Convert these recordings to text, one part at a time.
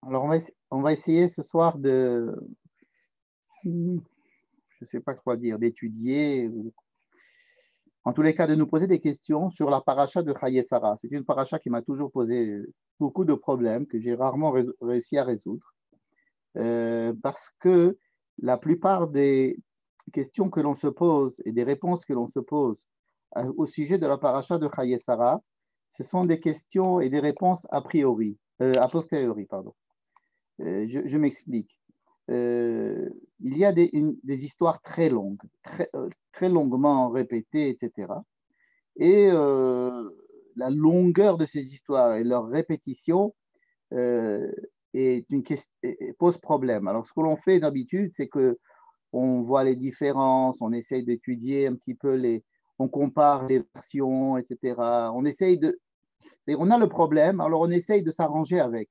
Alors, on va essayer ce soir je ne sais pas quoi dire, d'étudier, en tous les cas, de nous poser des questions sur la paracha de Chaye Sarah. C'est une paracha qui m'a toujours posé beaucoup de problèmes, que j'ai rarement réussi à résoudre, parce que la plupart des questions que l'on se pose et des réponses que l'on se pose au sujet de la paracha de Chaye Sarah, ce sont des questions et des réponses a posteriori, pardon. Je m'explique. Il y a des histoires très longues, très longuement répétées, etc. Et la longueur de ces histoires et leur répétition euh, pose problème. Alors, ce que l'on fait d'habitude, c'est que on voit les différences, on essaye d'étudier un petit peu on compare les versions, etc. On a le problème, alors on essaye de s'arranger avec,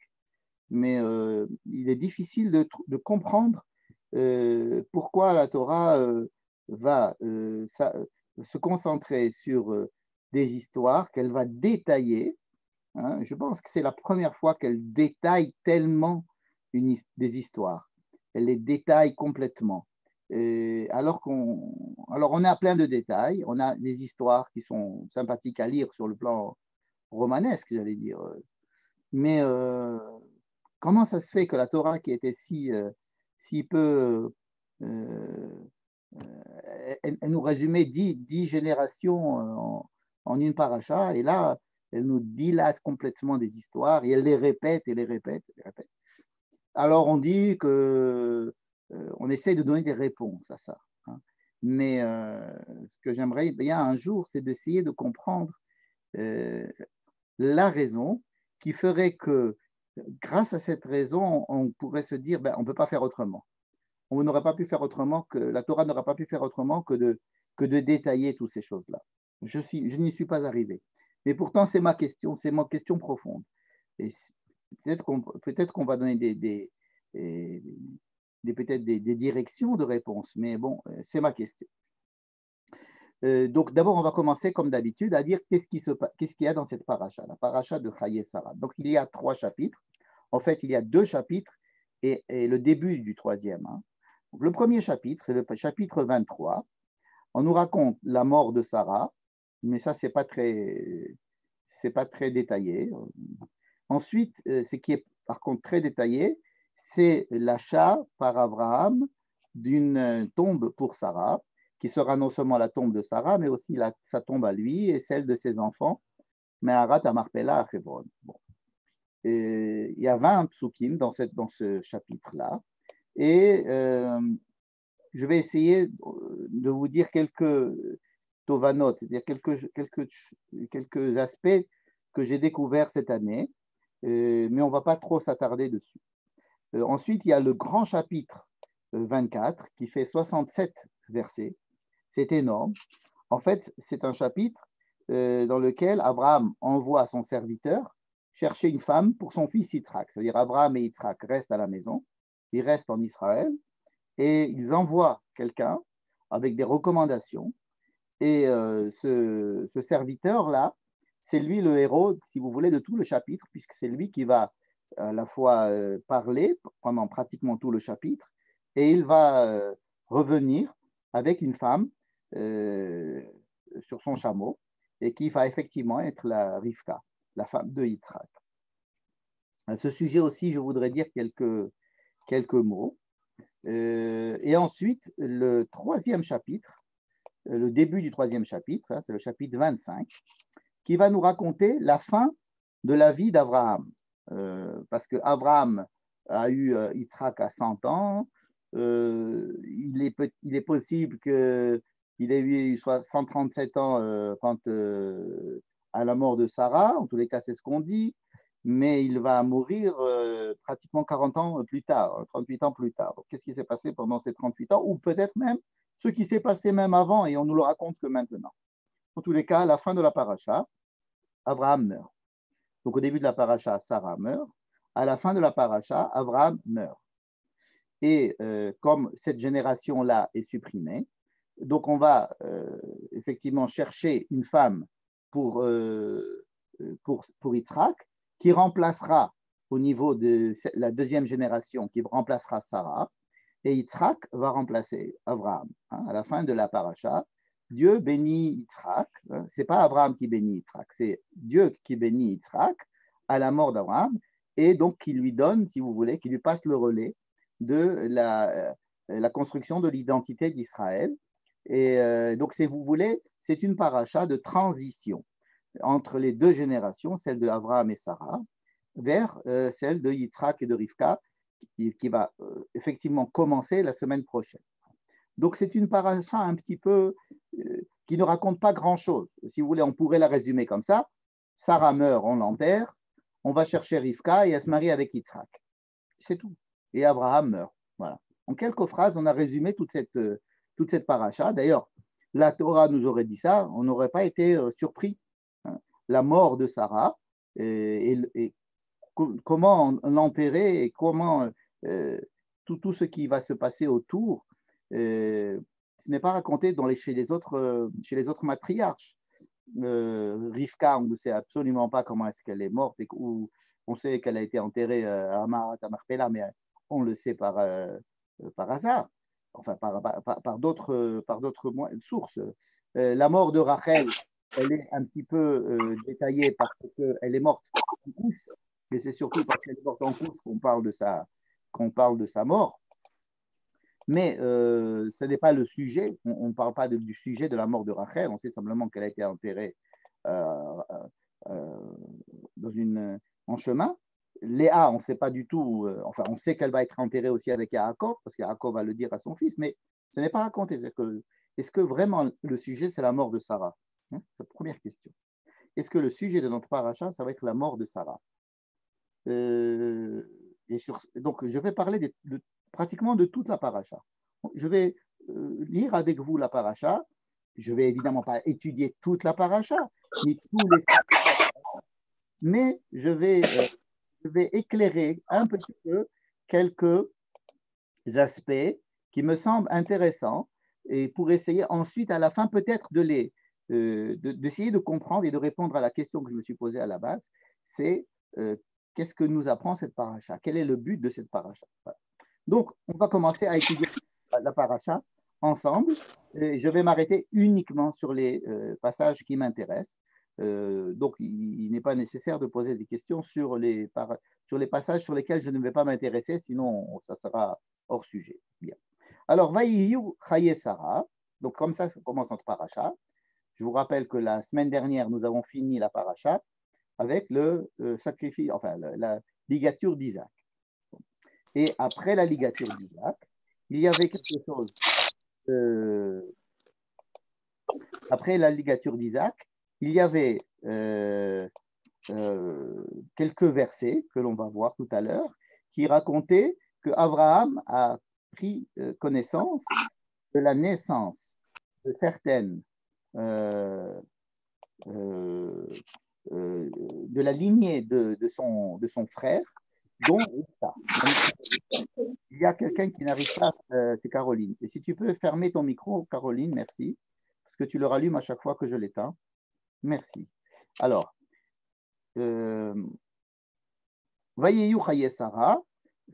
mais il est difficile de comprendre pourquoi la Torah va se concentrer sur des histoires qu'elle va détailler. Hein. Je pense que c'est la première fois qu'elle détaille tellement des histoires. Elle les détaille complètement. Alors on a plein de détails, on a des histoires qui sont sympathiques à lire sur le plan romanesque, j'allais dire. Mais comment ça se fait que la Torah, qui était si peu, elle nous résumait 10 générations en une paracha, et là, elle nous dilate complètement des histoires, et elle les répète, et les répète, et les répète. Alors, on dit que on essaie de donner des réponses à ça. Hein. Mais ce que j'aimerais bien un jour, c'est d'essayer de comprendre la raison qui ferait que, grâce à cette raison, on pourrait se dire, ben, on ne peut pas faire autrement. On n'aurait pas pu faire autrement la Torah n'aurait pas pu faire autrement que de détailler toutes ces choses-là. Je n'y suis pas arrivé. Mais pourtant, c'est ma question profonde. Et peut-être qu'on va donner peut-être des directions de réponse, mais bon, c'est ma question. Donc, d'abord, on va commencer, comme d'habitude, à dire qu'est-ce qu'il y a dans cette paracha, la paracha de Chaye Sarah. Donc, il y a 3 chapitres. En fait, il y a 2 chapitres et le début du troisième. Hein. Donc, le premier chapitre, c'est le chapitre 23. On nous raconte la mort de Sarah, mais ça, c'est pas très détaillé. Ensuite, ce qui est par contre très détaillé, c'est l'achat par Abraham d'une tombe pour Sarah, qui sera non seulement la tombe de Sarah, mais aussi sa tombe à lui et celle de ses enfants, Meharat à Marpella à Hebron. Bon. Il y a 20 psukim dans ce chapitre-là. Et je vais essayer de vous dire quelques tovanot, c'est-à-dire quelques aspects que j'ai découverts cette année, mais on ne va pas trop s'attarder dessus. Ensuite, il y a le grand chapitre 24 qui fait 67 versets. C'est énorme. En fait, c'est un chapitre dans lequel Abraham envoie son serviteur chercher une femme pour son fils Yitzhak. C'est-à-dire Abraham et Yitzhak restent à la maison, ils restent en Israël, et ils envoient quelqu'un avec des recommandations. Et ce serviteur-là, c'est lui le héros, si vous voulez, de tout le chapitre, puisque c'est lui qui va à la fois parler pendant pratiquement tout le chapitre, et il va revenir avec une femme sur son chameau, et qui va effectivement être la Rivka, la femme de Yitzhak. À ce sujet aussi, je voudrais dire quelques mots. Et ensuite, le troisième chapitre, le début du troisième chapitre, hein, c'est le chapitre 25, qui va nous raconter la fin de la vie d'Abraham. Parce qu'Abraham a eu Yitzhak à 100 ans, il est possible qu'il ait eu 137 ans à la mort de Sarah, en tous les cas c'est ce qu'on dit, mais il va mourir pratiquement 40 ans plus tard, 38 ans plus tard. Qu'est-ce qui s'est passé pendant ces 38 ans, ou peut-être même ce qui s'est passé même avant, et on nous le raconte que maintenant. En tous les cas, à la fin de la paracha, Abraham meurt. Donc au début de la paracha, Sarah meurt. À la fin de la paracha, Abraham meurt. Et comme cette génération-là est supprimée, donc on va effectivement chercher une femme pour Yitzhak, qui remplacera au niveau de la deuxième génération qui remplacera Sarah, et Yitzhak va remplacer Abraham. À la fin de la paracha, Dieu bénit Yitzhak. Ce n'est pas Abraham qui bénit Yitzhak, c'est Dieu qui bénit Yitzhak à la mort d'Abraham, et donc qui lui donne, si vous voulez, qui lui passe le relais de la construction de l'identité d'Israël. Et donc, si vous voulez, c'est une paracha de transition entre les deux générations, celle de Abraham et Sarah, vers celle de Yitzhak et de Rivka, qui va effectivement commencer la semaine prochaine. Donc, c'est une paracha un petit peu qui ne raconte pas grand-chose. Si vous voulez, on pourrait la résumer comme ça. Sarah meurt, on l'enterre, on va chercher Rivka et elle se marie avec Yitzhak. C'est tout. Et Abraham meurt. Voilà. En quelques phrases, on a résumé toute cette paracha. D'ailleurs, la Torah nous aurait dit ça, on n'aurait pas été surpris. La mort de Sarah et comment l'enterrer et comment tout ce qui va se passer autour, ce n'est pas raconté chez les autres matriarches. Rivka, on ne sait absolument pas comment est-ce qu'elle est morte, on sait qu'elle a été enterrée à Marat, à Marpella, mais on le sait par hasard, enfin par d'autres sources. La mort de Rachel, elle est un petit peu détaillée parce qu'elle est morte en couche, mais c'est surtout parce qu'elle est morte en couche qu'on parle de sa mort. Mais ce n'est pas le sujet, on ne parle pas du sujet de la mort de Rachel, on sait simplement qu'elle a été enterrée en chemin. Léa, on ne sait pas du tout, enfin on sait qu'elle va être enterrée aussi avec Yaakov, parce que Yaakov va le dire à son fils, mais ce n'est pas raconté. Est-ce que vraiment le sujet, c'est la mort de Sarah? C'est la première question. Est-ce que le sujet de notre paracha, ça va être la mort de Sarah? Donc, je vais parler pratiquement de toute la paracha. Je vais lire avec vous la paracha. Je ne vais évidemment pas étudier toute la paracha, ni tous les... mais je vais éclairer un petit peu quelques aspects qui me semblent intéressants et pour essayer ensuite, à la fin, peut-être d'essayer de comprendre et de répondre à la question que je me suis posée à la base, c'est qu'est-ce que nous apprend cette paracha? Quel est le but de cette paracha? Voilà. Donc, on va commencer à étudier la paracha ensemble. Et je vais m'arrêter uniquement sur les passages qui m'intéressent. Donc, il n'est pas nécessaire de poser des questions sur les passages sur lesquels je ne vais pas m'intéresser, sinon ça sera hors sujet. Bien. Alors, Vayiyu Chaye Sarah. Donc, comme ça commence notre paracha. Je vous rappelle que la semaine dernière, nous avons fini la paracha avec le sacrifice, enfin la ligature d'Isaac. Et après la ligature d'Isaac, il y avait quelque chose. Après la ligature d'Isaac, il y avait quelques versets que l'on va voir tout à l'heure qui racontaient que Abraham a pris connaissance de la naissance de certaines de la lignée de son frère, dont Rivka. Il y a quelqu'un qui n'arrive pas, c'est Caroline. Et si tu peux fermer ton micro, Caroline, merci, parce que tu le rallumes à chaque fois que je l'éteins. Merci. Alors, Vayeyu Chaye Sarah,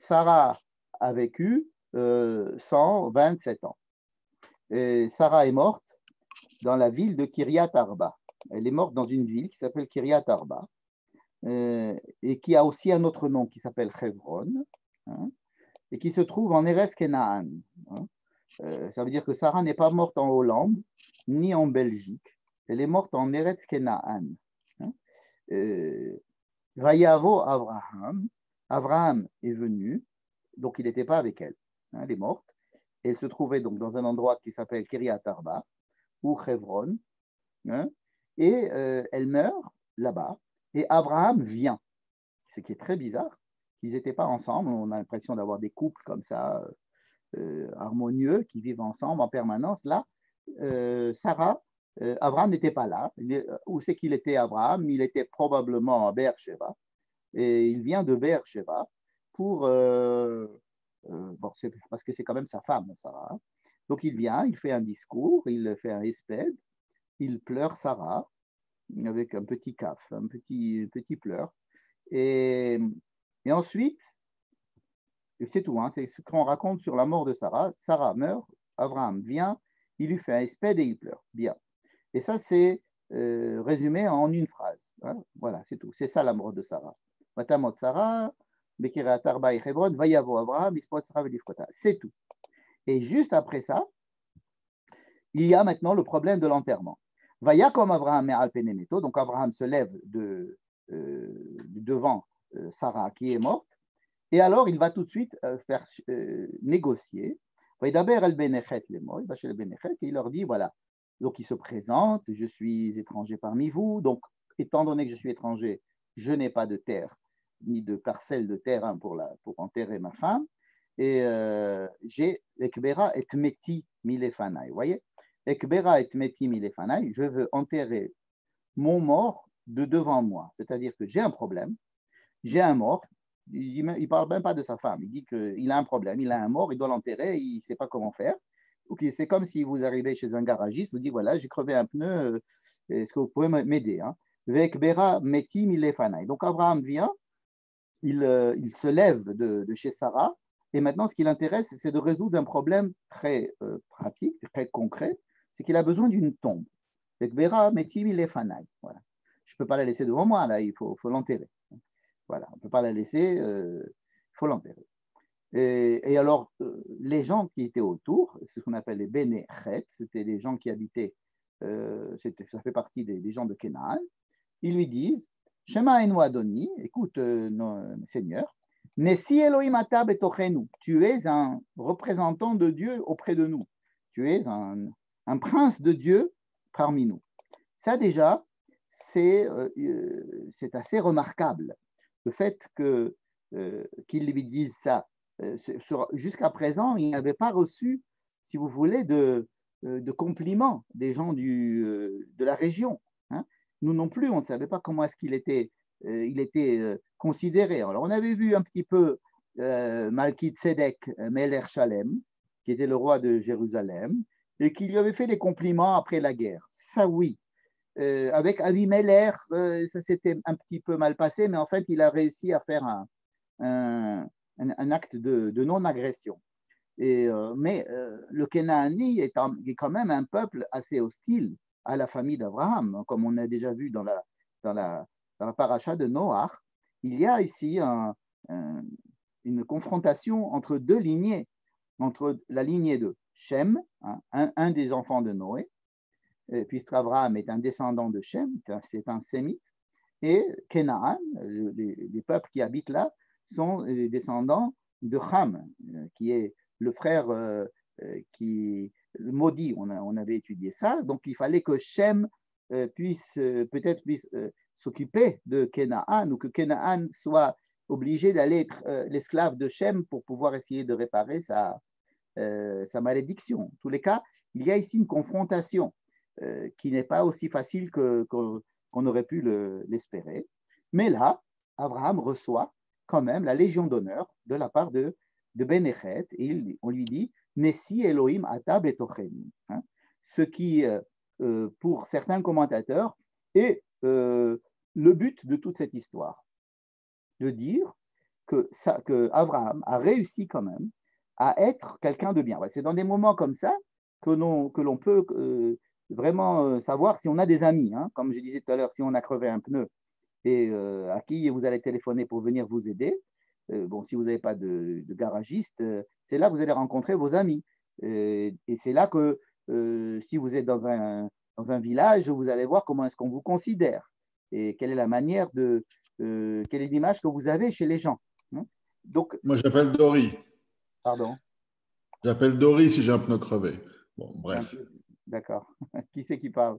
Sarah a vécu 127 ans. Et Sarah est morte dans la ville de Kiryat Arba. Elle est morte dans une ville qui s'appelle Kiryat Arba et qui a aussi un autre nom qui s'appelle Hebron, hein, et qui se trouve en Eretz Kenaan. Hein. Ça veut dire que Sarah n'est pas morte en Hollande ni en Belgique. Elle est morte en Eretz Kenaan. Hein. Vayavo Abraham. Abraham est venu, donc il n'était pas avec elle. Hein, elle est morte. Elle se trouvait donc dans un endroit qui s'appelle Kiryat Arba ou Hebron. Hein, et elle meurt là-bas. Et Abraham vient. Ce qui est très bizarre. Ils n'étaient pas ensemble. On a l'impression d'avoir des couples comme ça, harmonieux, qui vivent ensemble en permanence. Là, Abraham n'était pas là. Où c'est qu'il était, Abraham? Il était probablement à Beersheba. Et il vient de Beersheba pour... parce que c'est quand même sa femme, Sarah. Donc il vient, il fait un discours, il fait un espède, il pleure Sarah avec un petit caf, un petit pleur. Et Et ensuite, c'est tout, hein, c'est ce qu'on raconte sur la mort de Sarah. Sarah meurt, Abraham vient, il lui fait un espède et il pleure. Bien. Et ça, c'est résumé en une phrase. Hein. Voilà, c'est tout. C'est ça la mort de Sarah. Vatamot Sarah, Bekirat Arba et Hebron, Vayavo Abraham, Ispot Sarah Velifkota. C'est tout. Et juste après ça, il y a maintenant le problème de l'enterrement. Vaya comme Abraham et Alpenemeto, donc Abraham se lève devant Sarah qui est morte, et alors il va tout de suite faire négocier. Il va chez le Benechet et il leur dit voilà, donc il se présente, je suis étranger parmi vous, donc étant donné que je suis étranger, je n'ai pas de terre, ni de parcelle de terre hein, pour enterrer ma femme, et j'ai Ekbera et Meti Milefanaï, vous voyez, Ekbera et Meti Milefanaï, je veux enterrer mon mort de devant moi, c'est-à-dire que j'ai un problème, j'ai un mort, il ne parle même pas de sa femme, il dit qu'il a un problème, il a un mort, il doit l'enterrer, il ne sait pas comment faire. Okay, c'est comme si vous arrivez chez un garagiste, vous dites voilà, j'ai crevé un pneu, est-ce que vous pouvez m'aider hein? Donc Abraham vient, il se lève de chez Sarah, et maintenant ce qui l'intéresse, c'est de résoudre un problème très pratique, très concret, c'est qu'il a besoin d'une tombe. Voilà. Je ne peux pas la laisser devant moi, là, il faut l'enterrer. Voilà, on ne peut pas la laisser, il faut l'enterrer. Et alors, les gens qui étaient autour, c'est ce qu'on appelle les Bénéchet, c'était les gens qui habitaient, ça fait partie des gens de Canaan, ils lui disent Shema enu Adoni, écoute, Seigneur, Nessi Elohim ata betochenu, tu es un représentant de Dieu auprès de nous, tu es un prince de Dieu parmi nous. Ça, déjà, c'est assez remarquable, le fait qu'ils lui disent ça. Jusqu'à présent, il n'avait pas reçu, si vous voulez, de compliments des gens de la région. Hein. Nous non plus, on ne savait pas comment est-ce qu'il était, considéré. Alors, on avait vu un petit peu Malki Tzedek Meler Shalem, qui était le roi de Jérusalem, et qui lui avait fait des compliments après la guerre. Ça, oui. Avec Avimelech, ça s'était un petit peu mal passé, mais en fait, il a réussi à faire un acte de non-agression. Mais le Kenaani est quand même un peuple assez hostile à la famille d'Abraham, comme on a déjà vu dans la paracha de Noach. Il y a ici une confrontation entre deux lignées, entre la lignée de Shem, hein, un des enfants de Noé, puisque Abraham est un descendant de Shem, c'est un sémite, et Canaan, les peuples qui habitent là, sont les descendants de Ham, qui est le frère qui maudit. On avait étudié ça, donc il fallait que Shem puisse s'occuper de Canaan, ou que Canaan soit obligé d'aller être l'esclave de Shem pour pouvoir essayer de réparer sa malédiction. En tous les cas, il y a ici une confrontation qui n'est pas aussi facile qu'on aurait pu l'espérer. Mais là, Abraham reçoit quand même la Légion d'honneur de la part de Bénéchet, et on lui dit Nessi Elohim ata betochenu, hein, ce qui, pour certains commentateurs, est le but de toute cette histoire, de dire que Abraham a réussi quand même à être quelqu'un de bien. C'est dans des moments comme ça que l'on peut vraiment savoir si on a des amis. Hein. Comme je disais tout à l'heure, si on a crevé un pneu et à qui vous allez téléphoner pour venir vous aider, bon, si vous n'avez pas de garagiste, c'est là que vous allez rencontrer vos amis. Et c'est là que si vous êtes dans un village, vous allez voir comment est-ce qu'on vous considère et quelle est la manière quelle est l'image que vous avez chez les gens. Hein. Donc, moi, j'appelle Dory. Pardon. J'appelle Dory si j'ai un pneu crevé. Bon, bref. D'accord. Qui c'est qui parle?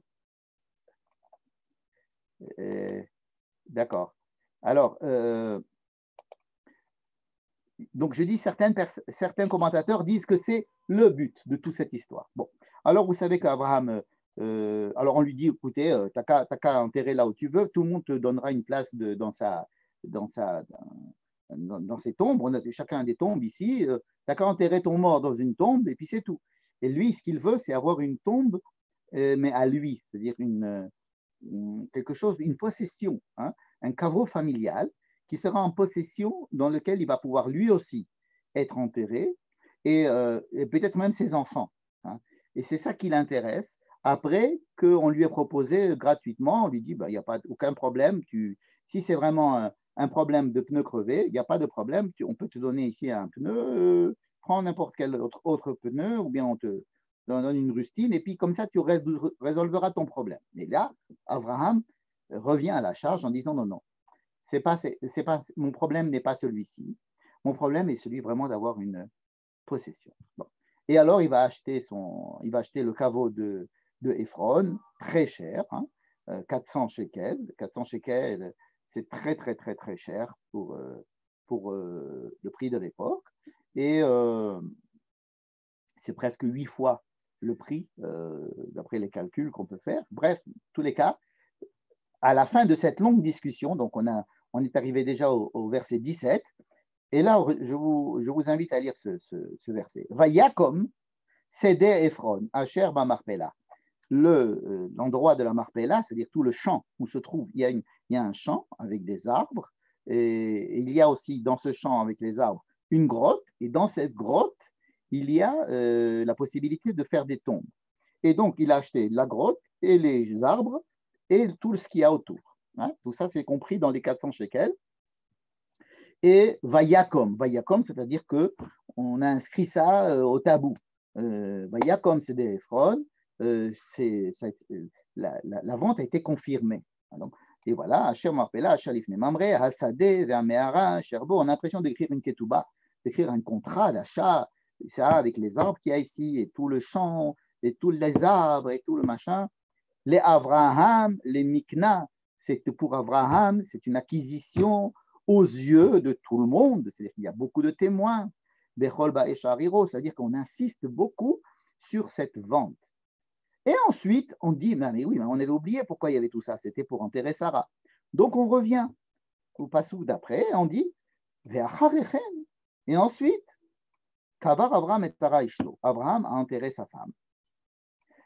D'accord. Alors, donc je dis, certains commentateurs disent que c'est le but de toute cette histoire. Bon, alors vous savez qu'Abraham, alors on lui dit, écoutez, t'as qu'à enterrer là où tu veux, tout le monde te donnera une place dans ses tombes. On a chacun des tombes ici, t'as qu'à enterrer ton mort dans une tombe et puis c'est tout. Et lui, ce qu'il veut, c'est avoir une tombe, mais à lui, c'est-à-dire quelque chose, une possession, hein, un caveau familial qui sera en possession, dans lequel il va pouvoir lui aussi être enterré, et peut-être même ses enfants. Hein. Et c'est ça qui l'intéresse. Après qu'on lui ait proposé gratuitement, on lui dit, il n'y a pas aucun problème, si c'est vraiment un problème de pneu crevé, il n'y a pas de problème, on peut te donner ici un pneu, prends n'importe quel autre pneu, ou bien on te donne une rustine, et puis comme ça, tu résolveras ton problème. Et là, Abraham revient à la charge en disant, non, mon problème n'est pas celui-ci, mon problème est celui vraiment d'avoir une possession. Bon. Et alors, il va acheter le caveau de Ephron, très cher, 400 shekels. 400 shekels, c'est très, très, très, très cher pour le prix de l'époque. Et c'est presque 8 fois le prix, d'après les calculs qu'on peut faire. Bref, en tous les cas, à la fin de cette longue discussion, donc on est arrivé déjà au verset 17, et là, je vous invite à lire ce verset. Vayakom, Seder Ephron, Asher Bamarpela. L'endroit de la Marpella, c'est-à-dire tout le champ où se trouve, il y a un champ avec des arbres, et il y a aussi dans ce champ avec les arbres une grotte, et dans cette grotte, il y a la possibilité de faire des tombes. Et donc, il a acheté la grotte et les arbres et tout ce qu'il y a autour. Hein. Tout ça, c'est compris dans les 400 shekels. Et Vayakom, c'est-à-dire qu'on a inscrit ça au tabou. Vayakom, c'est des Ephron, la vente a été confirmée. Donc, et voilà, Asher Marpella, Asher Lifne Mamre, Hasadeh, Ve'amehara, Sherbo, on a l'impression d'écrire une ketouba, d'écrire un contrat d'achat, ça avec les arbres qu'il y a ici, et tout le champ, et tous les arbres, et tout le machin. Les Avraham, les Mikna, c'est pour Abraham, c'est une acquisition aux yeux de tout le monde, c'est-à-dire qu'il y a beaucoup de témoins, c'est-à-dire qu'on insiste beaucoup sur cette vente. Et ensuite, on dit, mais oui, mais on avait oublié pourquoi il y avait tout ça, c'était pour enterrer Sarah. Donc on revient au passage d'après, on dit, et ensuite, Kavar Abraham et Sarah Ishlo, Abraham a enterré sa femme.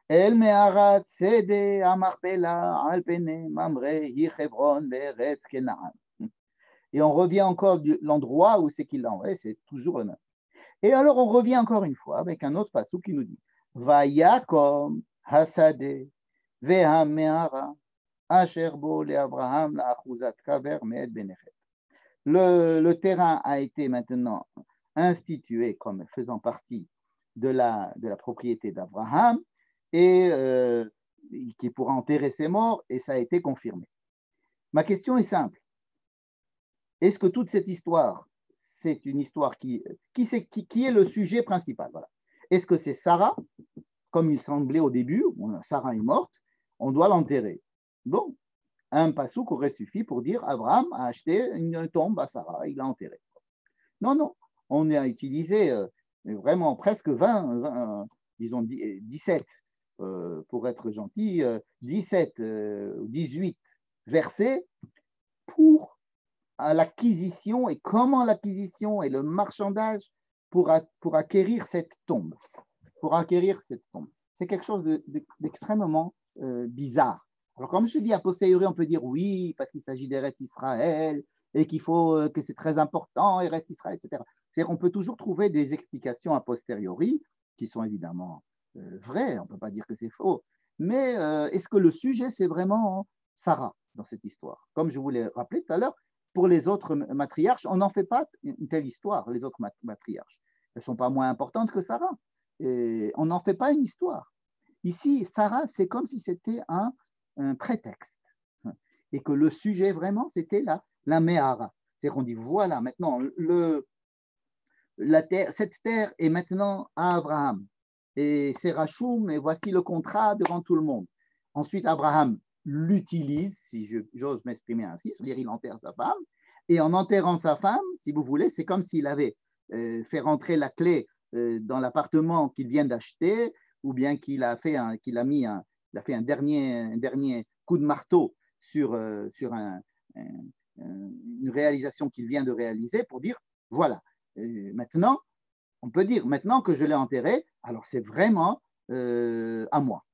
El me'arat sede amarpela alpene mamre hi Hebron ve'eretz Kenaan. Et on revient encore de l'endroit où c'est qu'il l'a envoyé, c'est toujours le même. Et alors on revient encore une fois avec un autre passage qui nous dit Vayakom hasade ve'hame'ara asher bo le'Abraham la'achuzat kaver me'ed benechet. Le terrain a été maintenant institué comme faisant partie de la propriété d'Abraham et qui pourra enterrer ses morts, et ça a été confirmé. Ma question est simple. Est-ce que toute cette histoire, c'est une histoire qui est le sujet principal? Voilà. Est-ce que c'est Sarah, comme il semblait au début, Sarah est morte, on doit l'enterrer? Bon, un passouk aurait suffi pour dire Abraham a acheté une tombe à Sarah, il l'a enterrée. Non, on a utilisé vraiment presque 20 disons 17, pour être gentil, 17 ou 18 versets pour l'acquisition et comment l'acquisition et le marchandage pour acquérir cette tombe. C'est quelque chose d'extrêmement bizarre. Alors, comme je dis, a posteriori, on peut dire oui, parce qu'il s'agit d'Eretz Israël et qu'il faut que c'est très important, Eretz Israël, etc. C'est-à-dire qu'on peut toujours trouver des explications a posteriori qui sont évidemment vraies, on ne peut pas dire que c'est faux. Mais est-ce que le sujet, c'est vraiment Sarah dans cette histoire? Comme je vous l'ai rappelé tout à l'heure, pour les autres matriarches, on n'en fait pas une telle histoire, les autres matriarches. Elles ne sont pas moins importantes que Sarah. Et on n'en fait pas une histoire. Ici, Sarah, c'est comme si c'était un prétexte. Et que le sujet, vraiment, c'était la Méhara. C'est-à-dire qu'on dit, voilà, maintenant, cette terre est maintenant à Abraham. Et c'est Rachoum, et voici le contrat devant tout le monde. Ensuite, Abraham l'utilise, si j'ose m'exprimer ainsi, c'est-à-dire il enterre sa femme. Et en enterrant sa femme, si vous voulez, c'est comme s'il avait fait rentrer la clé dans l'appartement qu'il vient d'acheter, ou bien qu'il a fait un dernier coup de marteau sur une réalisation qu'il vient de réaliser pour dire, voilà, maintenant, on peut dire, maintenant que je l'ai enterré, alors c'est vraiment à moi.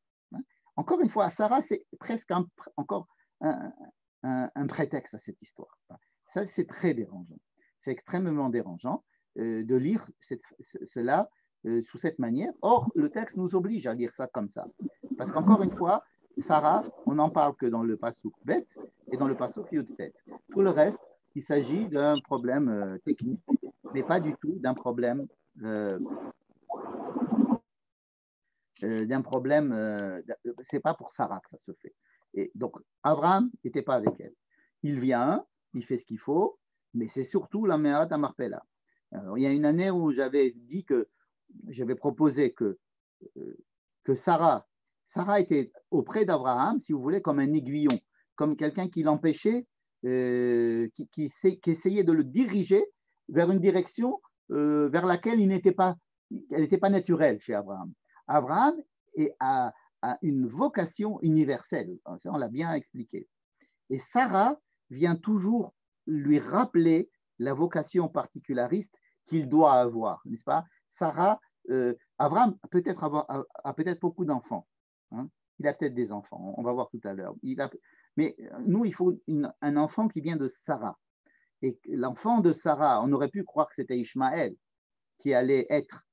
Encore une fois, Sarah, c'est presque encore un prétexte à cette histoire. Ça, c'est très dérangeant. C'est extrêmement dérangeant de lire cela sous cette manière. Or, le texte nous oblige à lire ça comme ça. Parce qu'encore une fois, Sarah, on n'en parle que dans le Passouk Bet et dans le Passouk Yud-Tet. Tout le reste, il s'agit d'un problème technique, mais pas du tout d'un problème c'est pas pour Sarah que ça se fait. Et donc, Abraham n'était pas avec elle. Il vient, il fait ce qu'il faut, mais c'est surtout la Me'at Marpella. Alors, il y a une année où j'avais proposé que Sarah était auprès d'Abraham, si vous voulez, comme un aiguillon, comme quelqu'un qui l'empêchait, qui essayait de le diriger vers une direction vers laquelle elle n'était pas naturelle chez Abraham. Abraham a une vocation universelle, ça on l'a bien expliqué. Et Sarah vient toujours lui rappeler la vocation particulariste qu'il doit avoir, n'est-ce pas? Sarah, Abraham a peut-être beaucoup d'enfants. Hein? Il a peut-être des enfants, on va voir tout à l'heure. Mais nous, il faut un enfant qui vient de Sarah. Et l'enfant de Sarah, on aurait pu croire que c'était Ishmaël qui allait être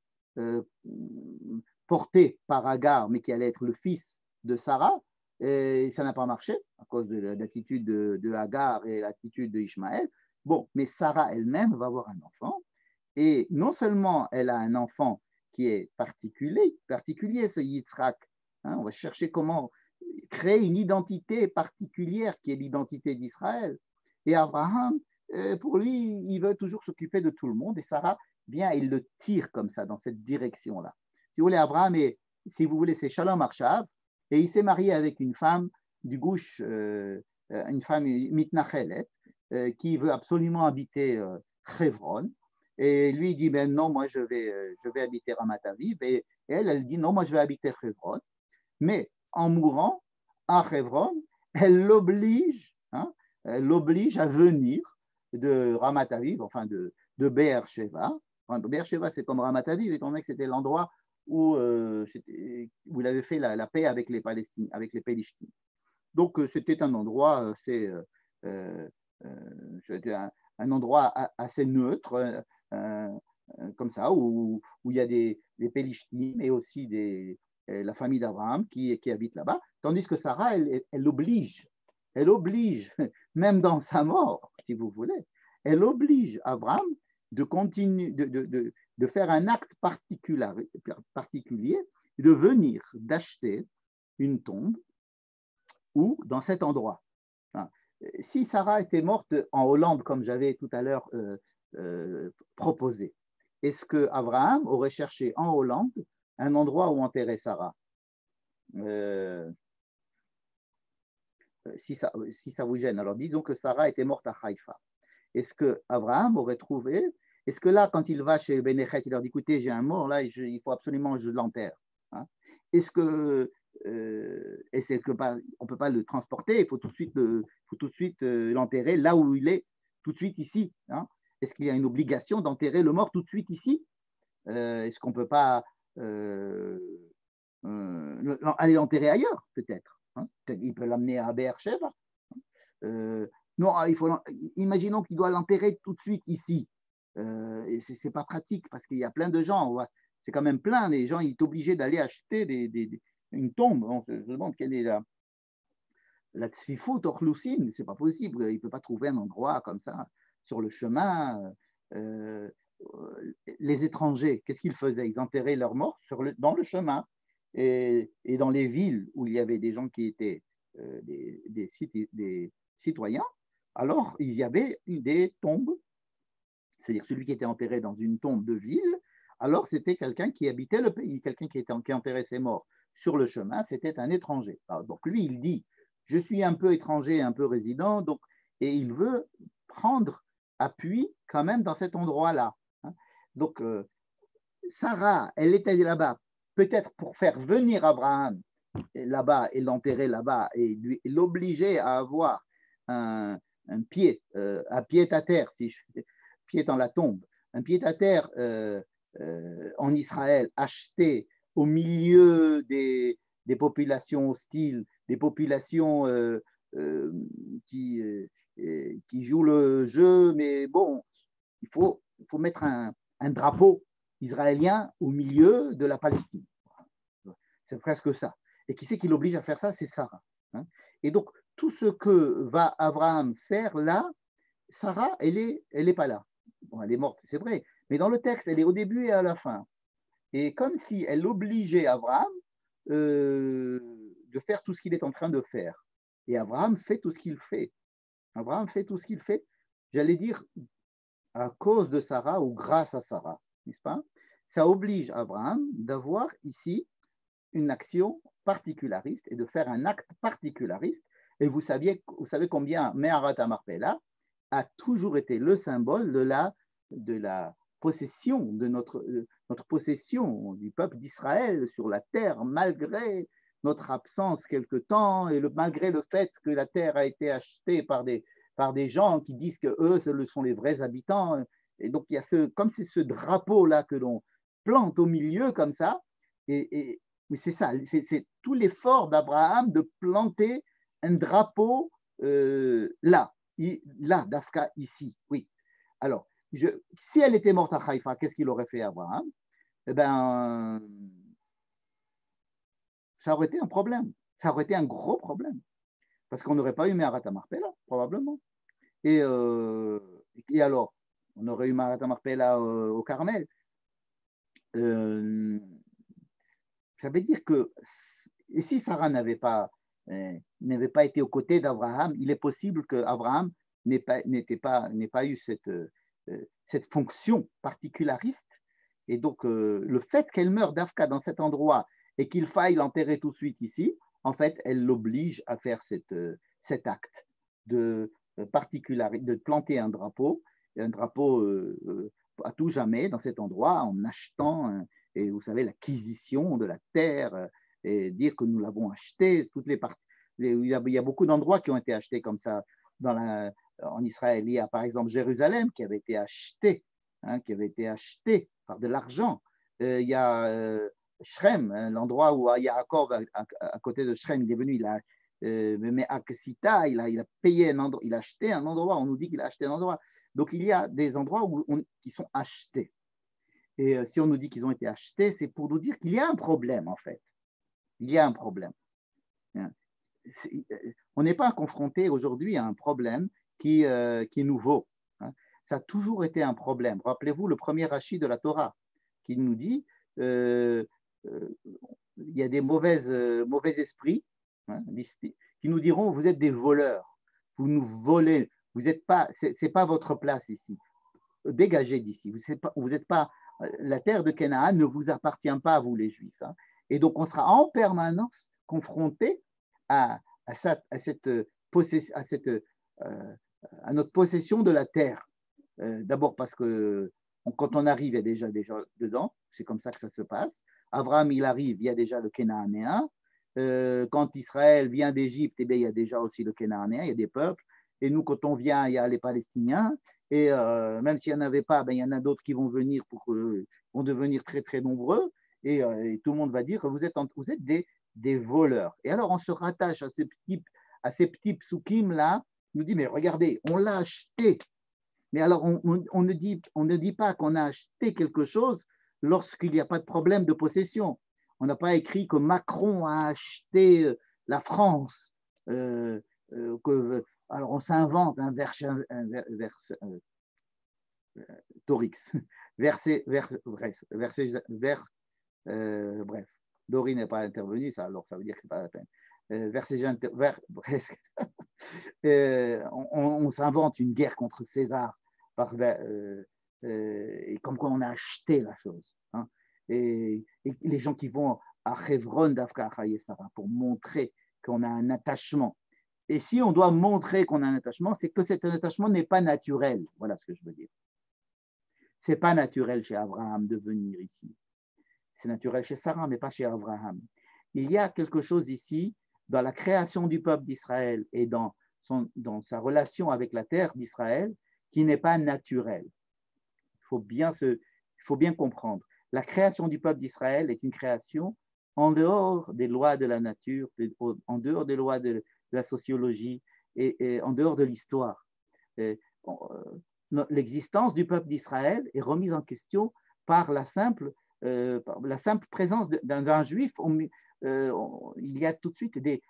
porté par Agar, mais qui allait être le fils de Sarah. Et ça n'a pas marché à cause de l'attitude de Agar et l'attitude de Ishmaël. Bon, mais Sarah elle-même va avoir un enfant. Et non seulement elle a un enfant qui est particulier ce Yitzhak, hein, on va chercher comment créer une identité particulière qui est l'identité d'Israël. Et Abraham, pour lui, il veut toujours s'occuper de tout le monde. Et Sarah vient et il le tire comme ça, dans cette direction-là. Si vous voulez, Abraham, si vous voulez, c'est Shalom Arshav, et il s'est marié avec une femme du Gouche, une femme mitnachelet, qui veut absolument habiter Hebron. Et lui, il dit, ben non, moi, je vais habiter Ramat Aviv. Et elle dit, non, moi, je vais habiter Hebron. Mais en mourant à Hebron, elle l'oblige à venir de Ramat Aviv, enfin de Be'er Sheva. Enfin, Be'er Sheva, c'est comme Ramat Aviv, étant donné que c'était l'endroit où il avait fait la paix avec les Palestiniens, avec les Pélishtim. Donc, c'était un endroit c'était un endroit assez neutre, comme ça, où il y a des Pélishtim et aussi la famille d'Abraham qui habite là-bas, tandis que Sarah, elle oblige, même dans sa mort, si vous voulez, elle oblige Abraham de continuer, de faire un acte particulier, de venir, d'acheter une tombe ou dans cet endroit. Si Sarah était morte en Hollande, comme j'avais tout à l'heure proposé, est-ce que Abraham aurait cherché en Hollande un endroit où enterrer Sarah? Si ça vous gêne, alors disons que Sarah était morte à Haïfa. Est-ce que Abraham aurait trouvé? Est-ce que là, quand il va chez Benechet, il leur dit, écoutez, j'ai un mort, là, il faut absolument que je l'enterre. Hein? Est-ce que on ne peut pas le transporter, il faut tout de suite l'enterrer là où il est, tout de suite ici. Hein? Est-ce qu'il y a une obligation d'enterrer le mort tout de suite ici? Est-ce qu'on ne peut pas aller l'enterrer ailleurs, peut-être? Hein? Il peut l'amener à Be'er Sheva. Non, imaginons qu'il doit l'enterrer tout de suite ici. Et ce n'est pas pratique parce qu'il y a plein de gens. C'est quand même plein. Les gens, ils sont obligés d'aller acheter une tombe. On se demande quelle est la tzfifut orloussine. Ce n'est pas possible. Il ne peut pas trouver un endroit comme ça sur le chemin. Les étrangers, qu'est-ce qu'ils faisaient? Ils enterraient leurs morts dans le chemin. Et dans les villes où il y avait des gens qui étaient des citoyens, alors il y avait des tombes, c'est-à-dire celui qui était enterré dans une tombe de ville, alors c'était quelqu'un qui habitait le pays, quelqu'un qui enterrait ses morts sur le chemin, c'était un étranger. Alors, donc lui, il dit, je suis un peu étranger, un peu résident, donc, et il veut prendre appui quand même dans cet endroit-là. Donc, Sarah, elle était là-bas, peut-être pour faire venir Abraham là-bas et l'enterrer là-bas et l'obliger à avoir un pied, un pied à terre, pied dans la tombe, un pied à terre en Israël, acheté au milieu des populations hostiles, des populations qui qui joue le jeu, mais bon, il faut mettre un drapeau israélien au milieu de la Palestine. C'est presque ça. Et qui c'est qui l'oblige à faire ça? C'est Sarah. Hein. Et donc, tout ce que va Abraham faire là, Sarah, elle est pas là. Bon, elle est morte, c'est vrai. Mais dans le texte, elle est au début et à la fin. Et comme si elle obligeait Abraham de faire tout ce qu'il est en train de faire. Et Abraham fait tout ce qu'il fait. Abraham fait tout ce qu'il fait, j'allais dire, à cause de Sarah ou grâce à Sarah, n'est-ce pas? Ça oblige Abraham d'avoir ici une action particulariste et de faire un acte particulariste. Et vous savez combien Me'arat HaMarpela a toujours été le symbole de la possession, de notre possession du peuple d'Israël sur la terre, malgré notre absence quelque temps et malgré le fait que la terre a été achetée par des gens qui disent que eux, ce sont les vrais habitants. Et donc, il y a comme c'est ce drapeau-là que l'on plante au milieu comme ça, mais c'est ça, c'est tout l'effort d'Abraham de planter un drapeau là, d'Afka, ici, oui. Alors, si elle était morte à Haïfa, qu'est-ce qu'il aurait fait Abraham? Eh bien, ça aurait été un problème. Ça aurait été un gros problème. Parce qu'on n'aurait pas eu Me'arat HaMarpela, probablement. Et alors, on aurait eu Me'arat HaMarpela au Carmel. Ça veut dire que et si Sarah n'avait pas été aux côtés d'Abraham, il est possible qu'Abraham n'ait pas eu cette fonction particulariste. Et donc, le fait qu'elle meure d'Afka dans cet endroit et qu'il faille l'enterrer tout de suite ici, en fait, elle l'oblige à faire cet acte de planter un drapeau à tout jamais dans cet endroit en achetant, et vous savez, l'acquisition de la terre, et dire que nous l'avons acheté, toutes les parties. Il y a beaucoup d'endroits qui ont été achetés comme ça en Israël. Il y a par exemple Jérusalem qui avait été acheté, par de l'argent. Il y a Shrem, l'endroit où Yaakov, à côté de Shrem, il est venu, mais Akesita, il a payé un endroit, il a acheté un endroit, on nous dit qu'il a acheté un endroit. Donc il y a des endroits qui sont achetés. Et si on nous dit qu'ils ont été achetés, c'est pour nous dire qu'il y a un problème en fait. Il y a un problème. On n'est pas confronté aujourd'hui à un problème qui est nouveau. Ça a toujours été un problème. Rappelez-vous le premier Rashi de la Torah qui nous dit il y a des mauvais esprits qui nous diront vous êtes des voleurs, vous nous volez, c'est pas votre place ici, dégagez d'ici, vous êtes pas la terre de Canaan ne vous appartient pas à vous les Juifs. Et donc on sera en permanence confronté à notre possession de la terre. D'abord parce que quand on arrive, il y a déjà des gens dedans, c'est comme ça que ça se passe. Abraham, il arrive, il y a déjà le Canaanéen. Quand Israël vient d'Égypte, il y a déjà aussi le Canaanéen, il y a des peuples. Et nous, quand on vient, il y a les Palestiniens. Et même s'il n'y en avait pas, il y en a d'autres qui vont venir vont devenir très, très nombreux. Et tout le monde va dire que vous êtes des voleurs. Et alors, on se rattache à ces petits psukim-là. On nous dit, mais regardez, on l'a acheté. Mais alors, on ne dit pas qu'on a acheté quelque chose lorsqu'il n'y a pas de problème de possession. On n'a pas écrit que Macron a acheté la France. Alors, on s'invente un verset Torix. Bref, Dori n'est pas intervenu, alors ça veut dire que ce n'est pas la peine. Presque. On s'invente une guerre contre César et comme quoi on a acheté la chose. Et les gens qui vont à Hebron d'Afka Sarah pour montrer qu'on a un attachement. Et si on doit montrer qu'on a un attachement, c'est que cet attachement n'est pas naturel. Voilà ce que je veux dire. Ce n'est pas naturel chez Abraham de venir ici. C'est naturel chez Sarah, mais pas chez Abraham. Il y a quelque chose ici, dans la création du peuple d'Israël et dans sa relation avec la terre d'Israël, qui n'est pas naturel. Il faut bien comprendre. La création du peuple d'Israël est une création en dehors des lois de la nature, en dehors des lois de la sociologie et en dehors de l'histoire. l'existence du peuple d'Israël est remise en question par la simple présence d'un juif. Il y a tout de suite des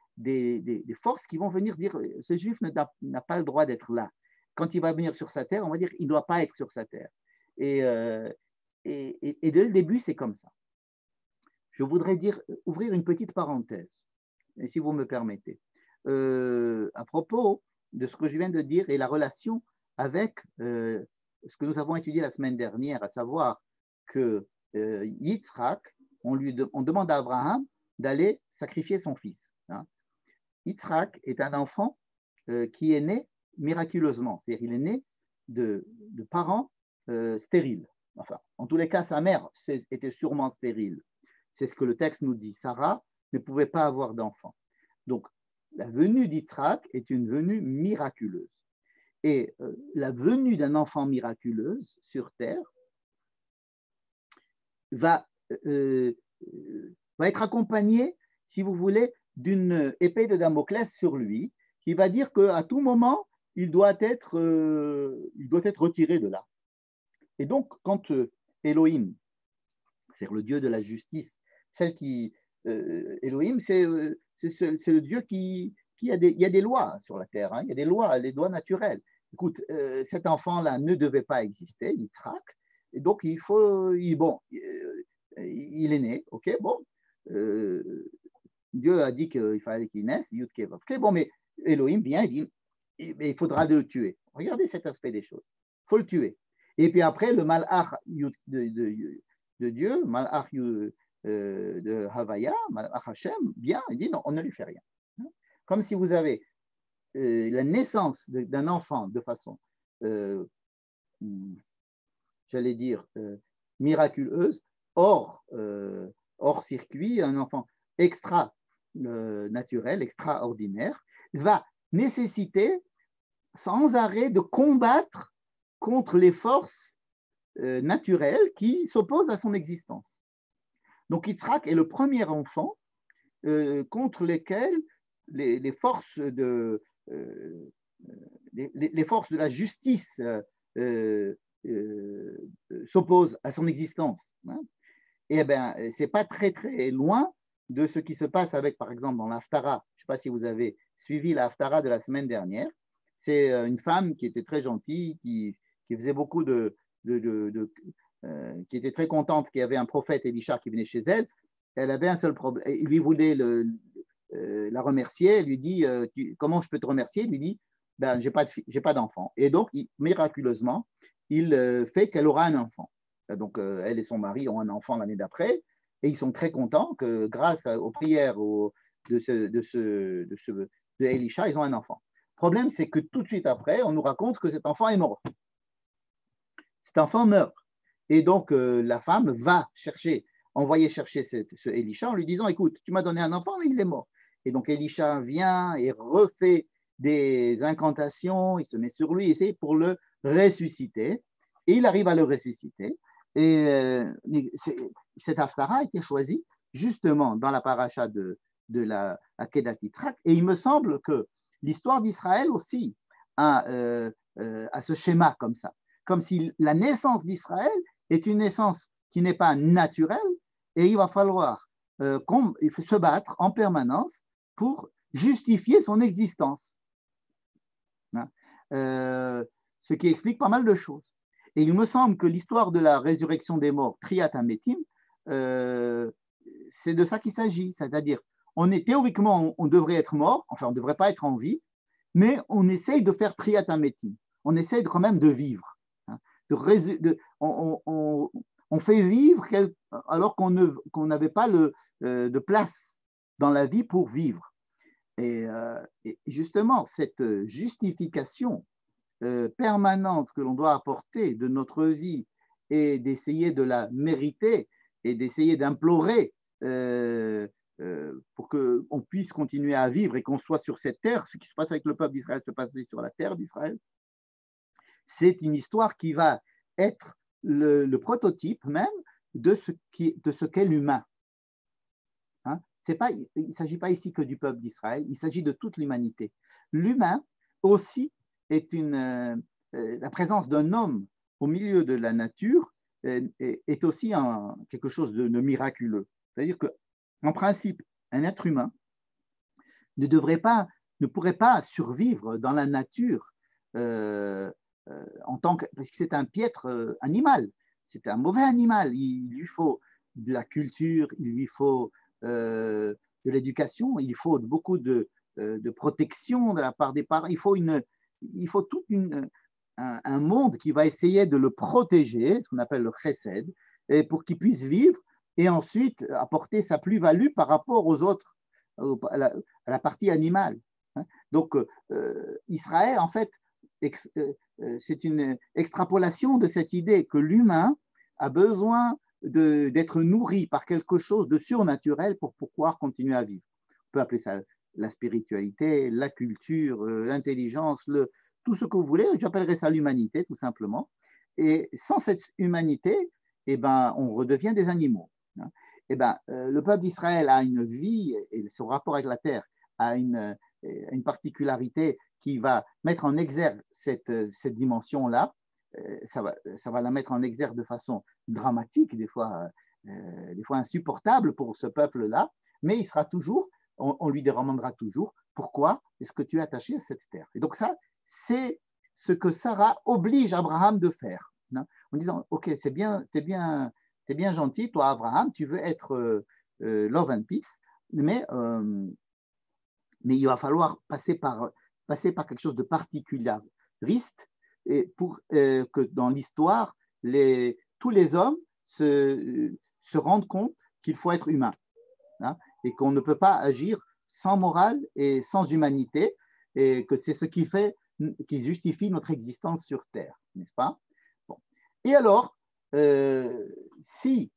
forces qui vont venir dire ce juif n'a pas le droit d'être là. Quand il va venir sur sa terre, on va dire qu'il ne doit pas être sur sa terre. Et dès le début, c'est comme ça. Je voudrais ouvrir une petite parenthèse, si vous me permettez, à propos de ce que je viens de dire et la relation avec ce que nous avons étudié la semaine dernière, à savoir que Yitzhak, on demande à Abraham d'aller sacrifier son fils. Hein. Yitzhak est un enfant qui est né miraculeusement, c'est-à-dire il est né de parents stériles. Enfin, en tous les cas, sa mère était sûrement stérile. C'est ce que le texte nous dit. Sarah ne pouvait pas avoir d'enfant. Donc, la venue d'Yitzhak est une venue miraculeuse. Et la venue d'un enfant miraculeuse sur terre va être accompagnée, si vous voulez, d'une épée de Damoclès sur lui, qui va dire qu'à tout moment, il doit être retiré de là. Et donc, quand Elohim, c'est le Dieu de la justice, Elohim, c'est le Dieu qui a des lois sur la terre, hein, il y a des lois naturelles. Écoute, cet enfant-là ne devait pas exister, Yitzhak, et donc il est né, ok, bon, Dieu a dit qu'il fallait qu'il naisse, ok, bon, mais Elohim vient et dit, il faudra le tuer. Regardez cet aspect des choses, il faut le tuer. Et puis après, le malach de Dieu, malach de Havaya, malach Hashem, bien, il dit non, on ne lui fait rien. Comme si vous avez la naissance d'un enfant de façon, j'allais dire, miraculeuse, hors circuit, un enfant extra-naturel, extraordinaire, va nécessiter sans arrêt de combattre contre les forces naturelles qui s'opposent à son existence. Donc Yitzhak est le premier enfant contre lesquels les forces de la justice s'opposent à son existence. Hein. Et bien, ce n'est pas très très loin de ce qui se passe avec, par exemple, dans l'Haftara. Je ne sais pas si vous avez suivi l'Haftara de la semaine dernière. C'est une femme qui était très gentille, qui faisait beaucoup qui était très contente qu'il y avait un prophète Elisha qui venait chez elle. Elle avait un seul problème. Il lui voulait la remercier. Elle lui dit comment je peux te remercier? Il lui dit ben, j'ai pas d'enfant. Et donc, miraculeusement, il fait qu'elle aura un enfant. Donc, elle et son mari ont un enfant l'année d'après. Et ils sont très contents que grâce aux prières de Elisha, ils ont un enfant. Le problème, c'est que tout de suite après, on nous raconte que cet enfant est mort. Cet enfant meurt. Et donc, la femme va envoyer chercher ce Elisha en lui disant, écoute, tu m'as donné un enfant, mais il est mort. Et donc, Elisha vient et refait des incantations, il se met sur lui, essaie pour le ressusciter. Et il arrive à le ressusciter. Et cet Haftara a été choisi justement dans la paracha de la Akedat Yitzhak. Et il me semble que l'histoire d'Israël aussi a ce schéma comme ça. Comme si la naissance d'Israël est une naissance qui n'est pas naturelle et il va falloir il faut se battre en permanence pour justifier son existence. Hein? Ce qui explique pas mal de choses. Et il me semble que l'histoire de la résurrection des morts, Triat Hametim, c'est de ça qu'il s'agit. C'est-à-dire, théoriquement, on devrait être mort, enfin, on ne devrait pas être en vie, mais on essaye de faire Triat Hametim. On essaye quand même de vivre. Hein, on fait vivre alors qu'on n'avait pas de place dans la vie pour vivre. Et justement, cette justification permanente que l'on doit apporter de notre vie et d'essayer de la mériter et d'essayer d'implorer pour qu'on puisse continuer à vivre et qu'on soit sur cette terre, ce qui se passe avec le peuple d'Israël se passe sur la terre d'Israël, c'est une histoire qui va être le prototype même de ce qu'est l'humain. Hein? Il ne s'agit pas ici que du peuple d'Israël, il s'agit de toute l'humanité. L'humain aussi la présence d'un homme au milieu de la nature est aussi quelque chose de miraculeux. C'est-à-dire qu'en principe, un être humain ne pourrait pas survivre dans la nature parce que c'est un piètre animal, c'est un mauvais animal. Il lui faut de la culture, il lui faut de l'éducation, il faut beaucoup de protection de la part des parents, il faut tout un monde qui va essayer de le protéger, ce qu'on appelle le chesed, et pour qu'il puisse vivre et ensuite apporter sa plus-value par rapport aux autres, à la partie animale. Donc, Israël, en fait, c'est une extrapolation de cette idée que l'humain a besoin d'être nourri par quelque chose de surnaturel pour pouvoir continuer à vivre. On peut appeler ça la spiritualité, la culture, l'intelligence, tout ce que vous voulez. J'appellerais ça l'humanité, tout simplement. Et sans cette humanité, eh ben, on redevient des animaux. Eh ben, le peuple d'Israël a une vie et son rapport avec la terre a une particularité qui va mettre en exergue cette dimension-là. Ça va la mettre en exergue de façon dramatique, des fois insupportable pour ce peuple-là, mais il sera toujours, on lui demandera toujours pourquoi est-ce que tu es attaché à cette terre. Et donc ça, c'est ce que Sarah oblige Abraham de faire, en disant, ok, t'es bien gentil, toi Abraham, tu veux être love and peace, mais il va falloir passer par quelque chose de particulariste et pour que dans l'histoire, tous les hommes se rendent compte qu'il faut être humain, et qu'on ne peut pas agir sans morale et sans humanité, et que c'est ce qui justifie notre existence sur Terre, n'est-ce pas? Bon. Et alors, si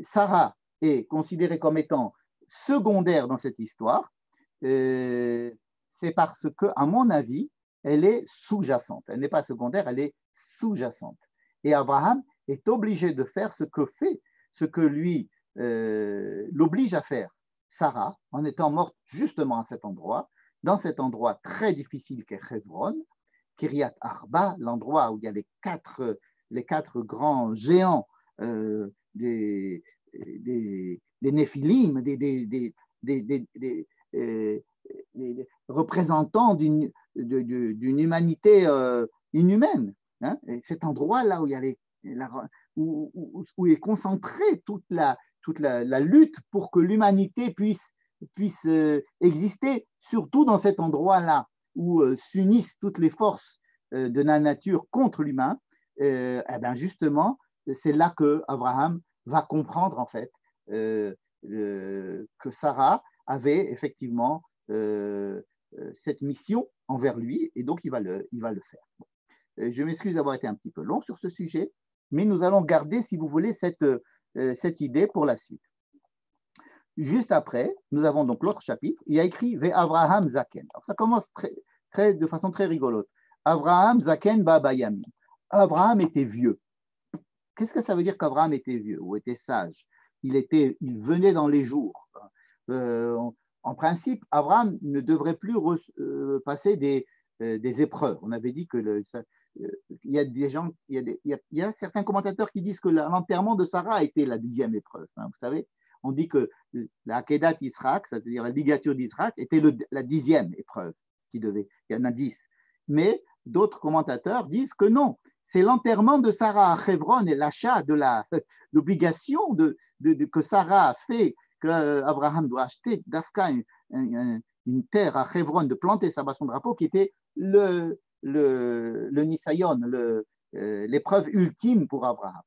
Sarah est considérée comme étant secondaire dans cette histoire, c'est parce que, à mon avis, elle est sous-jacente. Elle n'est pas secondaire, elle est sous-jacente. Et Abraham est obligé de faire ce que lui l'oblige à faire Sarah, en étant morte justement à cet endroit, dans cet endroit très difficile qu'est Hebron, Kiryat Arba, l'endroit où il y a les quatre grands géants des Néphilim, des représentants d'une humanité inhumaine. Et cet endroit-là où il y a où est concentrée toute la lutte pour que l'humanité puisse exister, surtout dans cet endroit-là où s'unissent toutes les forces de la nature contre l'humain, eh bien justement, c'est là que Abraham va comprendre en fait que Sarah avait effectivement cette mission envers lui, et donc il va le faire. Bon. Je m'excuse d'avoir été un petit peu long sur ce sujet, mais nous allons garder, si vous voulez, cette idée pour la suite. Juste après, nous avons donc l'autre chapitre. Il y a écrit Ve Avraham Zaken. Alors ça commence de façon très rigolote. Avraham Zaken Babayami. Abraham était vieux. Qu'est-ce que ça veut dire qu'Abraham était vieux ou était sage? Il venait dans les jours. En principe, Abraham ne devrait plus passer des épreuves. On avait dit que il y a des gens, il y a certains commentateurs qui disent que l'enterrement de Sarah a été la 10e épreuve. Vous savez, on dit que la Akedat Yitzhak, c'est-à-dire la ligature d'Yitzhak, était la 10e épreuve il y en a 10. Mais d'autres commentateurs disent que non, c'est l'enterrement de Sarah à Hebron et l'achat de l'obligation que Sarah a fait, qu'Abraham doit acheter d'Afka une terre à Hebron, de planter sa son drapeau, qui était le Nisayon, l'épreuve ultime pour Abraham.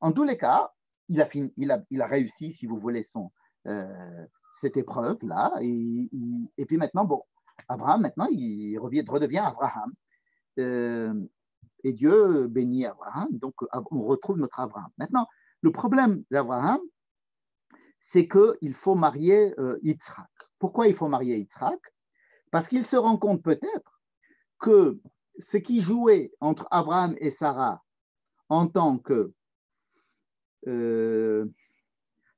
En tous les cas, il a réussi, si vous voulez, cette épreuve-là. Et puis maintenant, bon, Abraham, maintenant, il redevient Abraham. Et Dieu bénit Abraham, donc on retrouve notre Abraham. Maintenant, le problème d'Abraham, c'est qu'il faut marier Yitzhak. Pourquoi il faut marier Yitzhak? Parce qu'il se rend compte peut-être que ce qui jouait entre Abraham et Sarah en tant que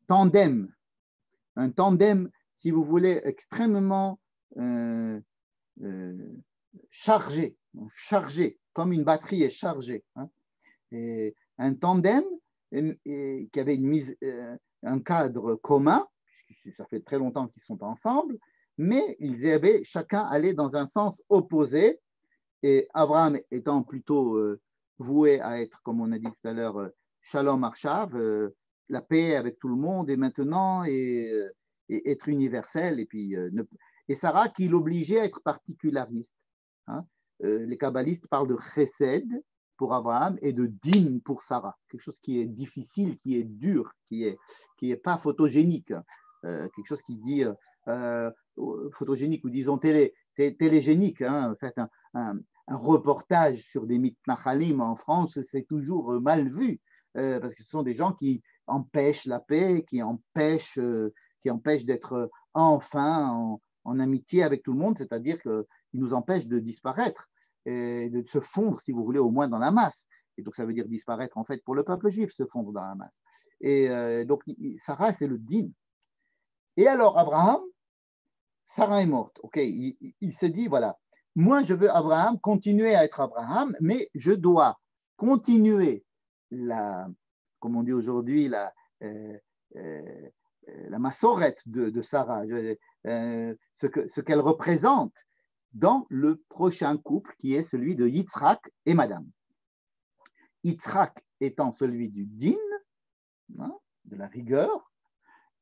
tandem, un tandem, si vous voulez, extrêmement chargé, comme une batterie est chargée. Hein. Et un tandem qui avait un cadre commun, puisque ça fait très longtemps qu'ils sont ensemble, mais ils avaient chacun allé dans un sens opposé. Et Abraham étant plutôt voué à être, comme on a dit tout à l'heure, Shalom Arshav, la paix avec tout le monde et maintenant, et être universel. Et Sarah qui l'obligeait à être particulariste. Hein. Les kabbalistes parlent de chesed pour Abraham et de din pour Sarah. Quelque chose qui est difficile, qui est dur, qui est pas photogénique. Quelque chose qui dit photogénique ou disons télégénique. Hein. En fait, un reportage sur des mitnachalim en France, c'est toujours mal vu, parce que ce sont des gens qui empêchent la paix, qui empêchent d'être enfin en amitié avec tout le monde, c'est-à-dire qu'ils nous empêchent de disparaître, et de se fondre, si vous voulez, au moins dans la masse. Et donc ça veut dire disparaître, en fait, pour le peuple juif, se fondre dans la masse. Et donc Sarah, c'est le din. Et alors Abraham, Sarah est morte. Ok, il se dit, voilà, moi je veux Abraham, continuer à être Abraham, mais je dois continuer comme on dit aujourd'hui, la massorette de Sarah, ce qu'elle représente dans le prochain couple qui est celui de Yitzhak et Madame. Yitzhak étant celui du din, hein, de la rigueur,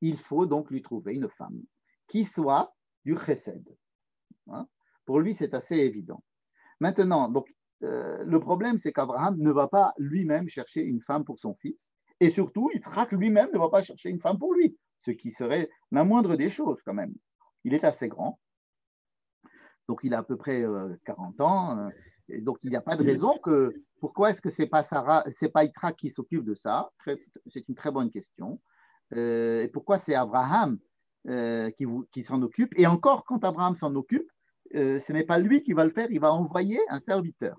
il faut donc lui trouver une femme qui soit du chesed. Hein. Pour lui, c'est assez évident. Maintenant, donc, le problème, c'est qu'Abraham ne va pas lui-même chercher une femme pour son fils, et surtout, Yitzhak lui-même ne va pas chercher une femme pour lui, ce qui serait la moindre des choses quand même. Il est assez grand, donc il a à peu près 40 ans, et donc il n'y a pas de raison que… Pourquoi est-ce que ce n'est pas Sarah, c'est pas Yitzhak qui s'occupe de ça? C'est une très bonne question. Et pourquoi c'est Abraham qui s'en occupe? Et encore, quand Abraham s'en occupe, ce n'est pas lui qui va le faire, il va envoyer un serviteur.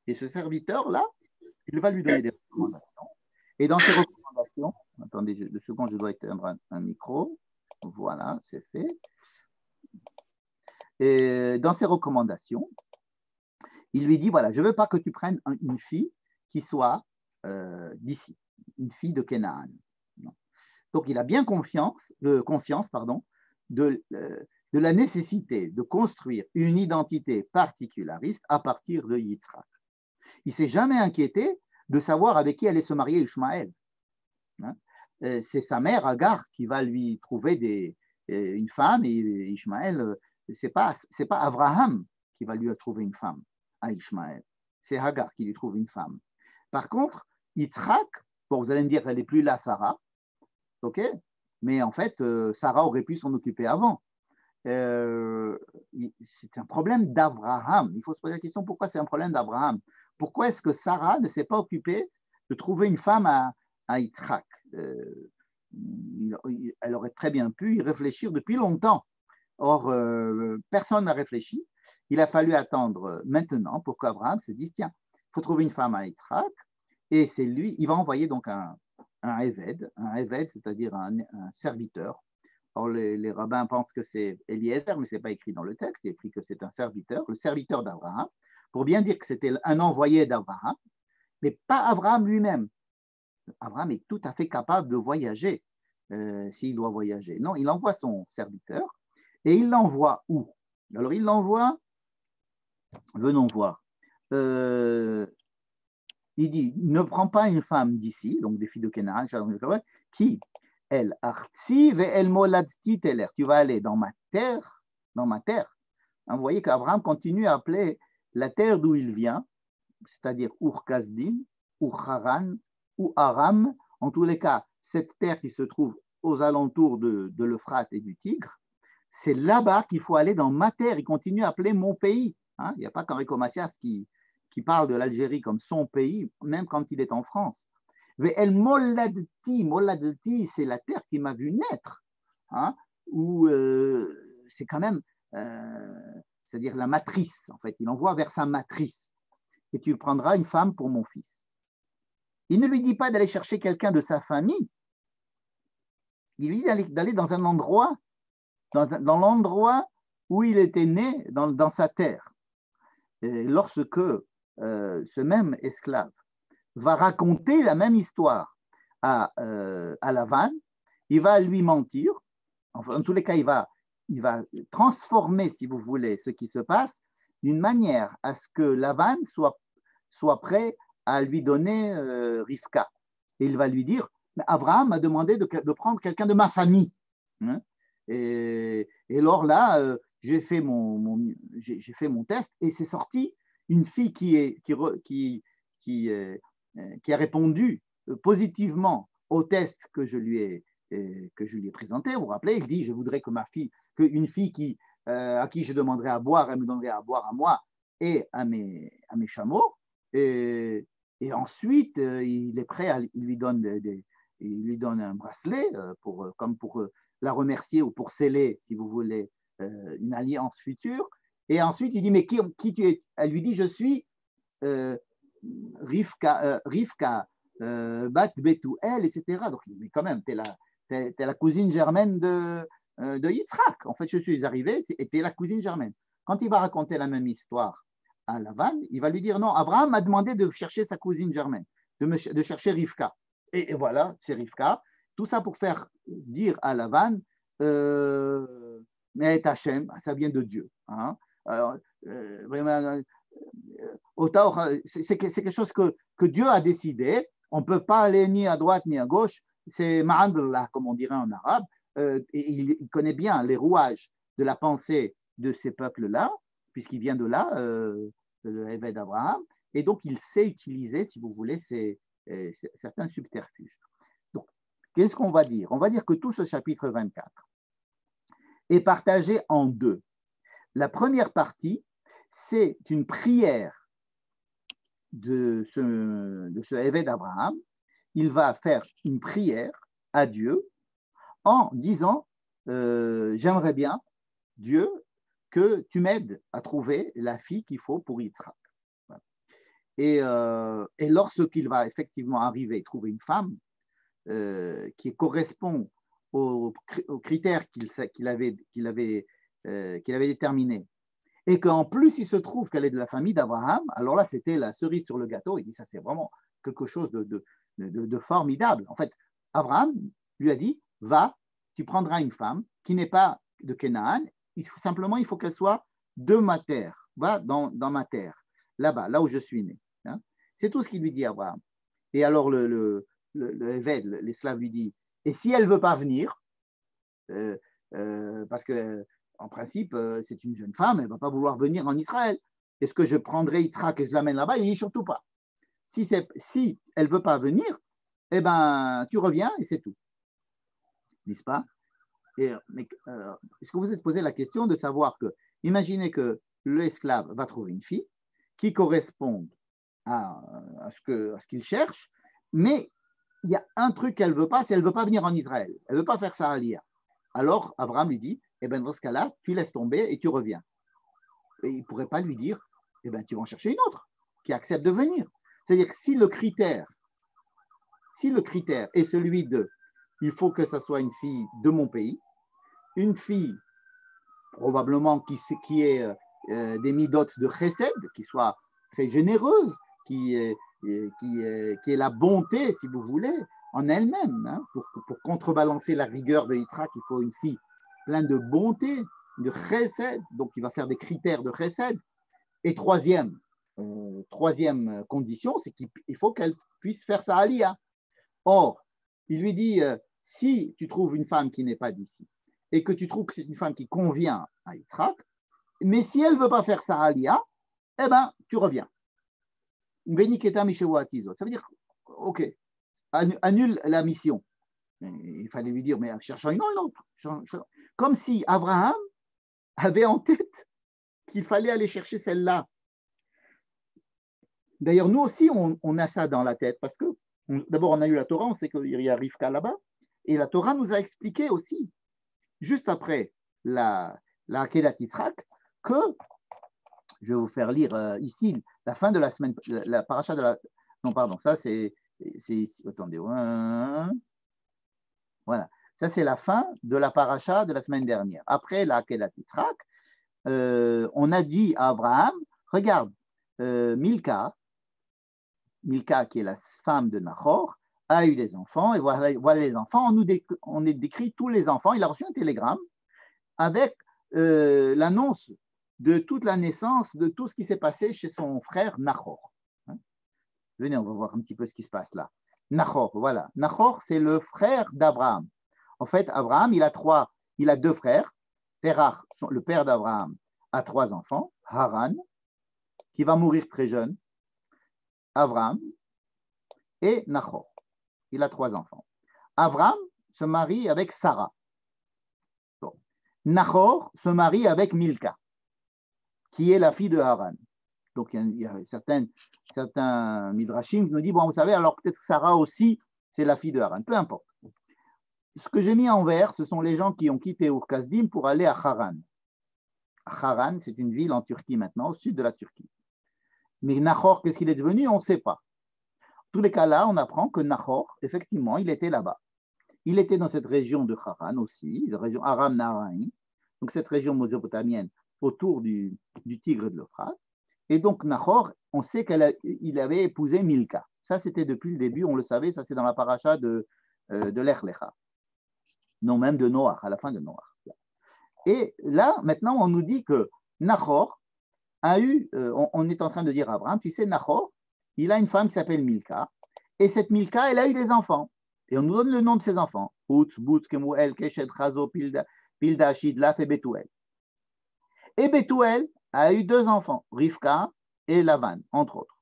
Et ce serviteur-là, il va lui donner des recommandations. Et dans ces recommandations, attendez 2 secondes, je dois éteindre un micro. Voilà, c'est fait. Et dans ses recommandations, il lui dit, voilà, je ne veux pas que tu prennes une fille qui soit d'ici, une fille de Canaan. Donc, il a bien conscience de la nécessité de construire une identité particulariste à partir de Yitzhak. Il ne s'est jamais inquiété de savoir avec qui allait se marier Ishmaël. Hein? C'est sa mère, Agar, qui va lui trouver une femme, et Ishmaël, ce n'est pas Abraham qui va lui trouver une femme à Ishmaël, c'est Agar qui lui trouve une femme. Par contre, Yitzhak, bon, vous allez me dire qu'elle n'est plus là, Sarah, ok, mais en fait, Sarah aurait pu s'en occuper avant. C'est un problème d'Abraham. Il faut se poser la question, pourquoi c'est un problème d'Abraham? Pourquoi est-ce que Sarah ne s'est pas occupée de trouver une femme à Yitzhak? Elle aurait très bien pu y réfléchir depuis longtemps. Or, personne n'a réfléchi. Il a fallu attendre maintenant pour qu'Abraham se dise, tiens, il faut trouver une femme à Yitzhak, et c'est lui, il va envoyer donc un Eved, c'est-à-dire un serviteur. Or, les rabbins pensent que c'est Eliezer, mais ce n'est pas écrit dans le texte, il est écrit que c'est un serviteur, le serviteur d'Abraham, pour bien dire que c'était un envoyé d'Abraham, mais pas Abraham lui-même. Abraham est tout à fait capable de voyager, s'il doit voyager. Non, il envoie son serviteur, et il l'envoie où? Alors, il l'envoie, venons voir, il dit, ne prends pas une femme d'ici, donc des filles de Canaan, qui, elle, artsi ve el moladsti teler, tu vas aller dans ma terre. Vous voyez qu'Abraham continue à appeler la terre d'où il vient, c'est-à-dire Ur-Kasdim, Ur-Haran, ou Aram, en tous les cas, cette terre qui se trouve aux alentours de l'Euphrate et du Tigre, c'est là-bas qu'il faut aller dans ma terre. Il continue à appeler mon pays. Hein, il n'y a pas qu'Henri Macias qui parle de l'Algérie comme son pays, même quand il est en France. El Moladti, c'est la terre qui m'a vu naître, hein, où c'est quand même, c'est-à-dire la matrice, en fait. Il envoie vers sa matrice. Et tu prendras une femme pour mon fils. Il ne lui dit pas d'aller chercher quelqu'un de sa famille. Il lui dit d'aller dans un endroit, dans l'endroit où il était né, dans sa terre. lorsque ce même esclave va raconter la même histoire à Lavan, il va lui mentir. Enfin, en tous les cas, il va transformer, si vous voulez, ce qui se passe d'une manière à ce que Lavan soit prêt à lui donner Rivka. Et il va lui dire, Abraham m'a demandé de prendre quelqu'un de ma famille. Hein. Et alors là, j'ai fait mon test et c'est sorti une fille qui a répondu positivement au test que je lui ai présenté. Vous vous rappelez, il dit, je voudrais qu'une fille à qui je demanderais à boire, elle me donnerait à boire à moi et à mes chameaux. Et ensuite, il est prêt, il lui donne un bracelet comme pour la remercier ou pour sceller, si vous voulez, une alliance future. Et ensuite, il dit, mais qui tu es? Elle lui dit, je suis Rivka, Bat Betuel, etc. Donc, mais quand même, tu es la cousine germaine de Yitzhak. En fait, je suis arrivé et tu es la cousine germaine. Quand il va raconter la même histoire à Lavan, il va lui dire, non, Abraham m'a demandé de chercher sa cousine germaine, de chercher Rivka. Et voilà, c'est Rivka. Tout ça pour faire dire à Lavan, mais Hachem, ça vient de Dieu. Hein. Alors, vraiment, c'est quelque chose que Dieu a décidé. On ne peut pas aller ni à droite ni à gauche. C'est Ma'andallah, comme on dirait en arabe. Et il connaît bien les rouages de la pensée de ces peuples-là, puisqu'il vient de là, le Eved d'Abraham. Et donc, il sait utiliser, si vous voulez, certains subterfuges. Donc, qu'est-ce qu'on va dire? On va dire que tout ce chapitre 24 est partagé en deux. La première partie, c'est une prière de ce Eved d'Abraham. Il va faire une prière à Dieu en disant j'aimerais bien, Dieu, que tu m'aides à trouver la fille qu'il faut pour Yitzhak. Et lorsqu'il va effectivement arriver, trouver une femme qui correspond aux critères qu'il avait déterminés, et qu'en plus il se trouve qu'elle est de la famille d'Abraham, alors là c'était la cerise sur le gâteau. Il dit ça c'est vraiment quelque chose de formidable. En fait, Abraham lui a dit va, tu prendras une femme qui n'est pas de Canaan, simplement il faut qu'elle soit de ma terre, va dans ma terre, là-bas, là où je suis né. Hein. C'est tout ce qu'il lui dit Abraham. Et alors le Eved, l'esclave lui dit, et si elle ne veut pas venir, parce que en principe, c'est une jeune femme, elle ne va pas vouloir venir en Israël. Est-ce que je prendrai Yitzhak et je l'amène là-bas? Il dit surtout pas. Si elle ne veut pas venir, eh ben, tu reviens et c'est tout. N'est-ce pas? Est-ce que vous êtes posé la question de savoir que, imaginez que l'esclave va trouver une fille qui corresponde à ce qu'il cherche, mais il y a un truc qu'elle ne veut pas, c'est qu'elle ne veut pas venir en Israël. Elle ne veut pas faire ça à Lia. Alors, Abraham lui dit, eh ben, dans ce cas-là, tu laisses tomber et tu reviens. Et il ne pourrait pas lui dire, eh ben, tu vas en chercher une autre qui accepte de venir. C'est-à-dire que si le critère est celui de, il faut que ça soit une fille de mon pays, une fille probablement qui ait des midotes de chesed, qui soit très généreuse, qui ait la bonté, si vous voulez, en elle-même. Hein, pour contrebalancer la rigueur de Yitzhak, il faut une fille pleine de bonté, de chesed, donc il va faire des critères de chesed. Et troisième condition, c'est qu'il faut qu'elle puisse faire sa aliyah. Or, il lui dit, si tu trouves une femme qui n'est pas d'ici, et que tu trouves que c'est une femme qui convient à Yitzhak, mais si elle ne veut pas faire sa aliyah, eh bien, tu reviens. Ça veut dire, ok, annule la mission. Il fallait lui dire, mais cherche une autre. Comme si Abraham avait en tête qu'il fallait aller chercher celle-là. D'ailleurs, nous aussi, on a ça dans la tête, parce que d'abord, on a eu la Torah, on sait qu'il y a Rivka là-bas, et la Torah nous a expliqué aussi, juste après la Akedat Yitzhak, que, je vais vous faire lire ici, la fin de la semaine, la paracha de la... Non, pardon, ça c'est ici, attendez, voilà, ça c'est la fin de la paracha de la semaine dernière. Après la Akedat Yitzhak, on a dit à Abraham Regarde, Milka, qui est la femme de Nahor, a eu des enfants, et voilà les enfants. On décrit tous les enfants. Il a reçu un télégramme avec l'annonce de toute la naissance, de tout ce qui s'est passé chez son frère Nahor. Venez, on va voir un petit peu ce qui se passe là. Nahor, voilà. Nahor, c'est le frère d'Abraham. En fait, Abraham, il a deux frères. Terach, le père d'Abraham, a 3 enfants. Haran, qui va mourir très jeune. Abraham et Nahor. Il a 3 enfants. Abraham se marie avec Sarah. Bon. Nahor se marie avec Milka, qui est la fille de Haran. Donc, il y a certains midrashim qui nous disent, bon, vous savez, alors peut-être Sarah aussi, c'est la fille de Haran. Peu importe. Ce que j'ai mis en vert, ce sont les gens qui ont quitté Ur-Kasdim pour aller à Haran. Haran, c'est une ville en Turquie maintenant, au sud de la Turquie. Mais Nahor, qu'est-ce qu'il est devenu? On ne sait pas. En tous les cas, là, on apprend que Nahor, effectivement, il était là-bas. Il était dans cette région de Haran aussi, la région Aram-Naharaim, donc cette région mésopotamienne autour du Tigre et de l'Euphrate. Et donc, Nahor, on sait qu'il avait épousé Milka. Ça, c'était depuis le début, on le savait, ça c'est dans la paracha de l'Ech Lecha. Non, même de Noach, à la fin de Noach. Et là, maintenant, on nous dit que Nahor a eu, on est en train de dire à Abraham, tu sais, Nahor, il a une femme qui s'appelle Milka, et cette Milka, elle a eu des enfants. Et on nous donne le nom de ses enfants. Hutz, Boutz, Kemuel, Keshet, Chazo, Pilda, Shidlaf et Bethuel. Et Bethuel a eu 2 enfants, Rivka et Lavan, entre autres.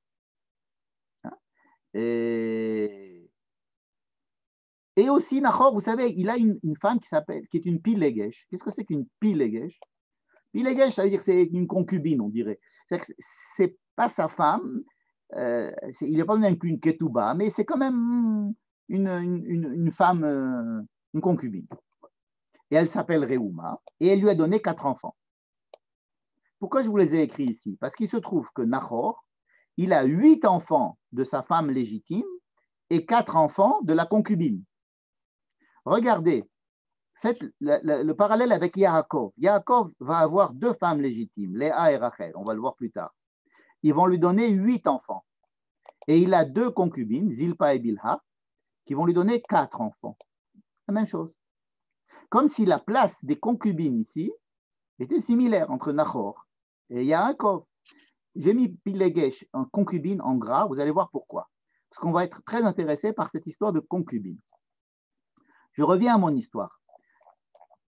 Et aussi, Nahor, vous savez, il a une femme qui est une Pilegesh. Qu'est-ce que c'est qu'une Pilegesh? Pilegesh, ça veut dire que c'est une concubine, on dirait. C'est pas sa femme, il n'est pas même qu'une Ketouba, mais c'est quand même une femme, une concubine. Et elle s'appelle Reuma, et elle lui a donné 4 enfants. Pourquoi je vous les ai écrits ici? Parce qu'il se trouve que Nahor, il a 8 enfants de sa femme légitime et 4 enfants de la concubine. Regardez, faites le parallèle avec Yaakov. Yaakov va avoir 2 femmes légitimes, Léa et Rachel, on va le voir plus tard. Ils vont lui donner 8 enfants. Et il a 2 concubines, Zilpa et Bilha, qui vont lui donner 4 enfants. La même chose. Comme si la place des concubines ici était similaire entre Nahor et Yaakov. J'ai mis Pilegesh en concubine en gras, vous allez voir pourquoi. Parce qu'on va être très intéressé par cette histoire de concubine. Je reviens à mon histoire.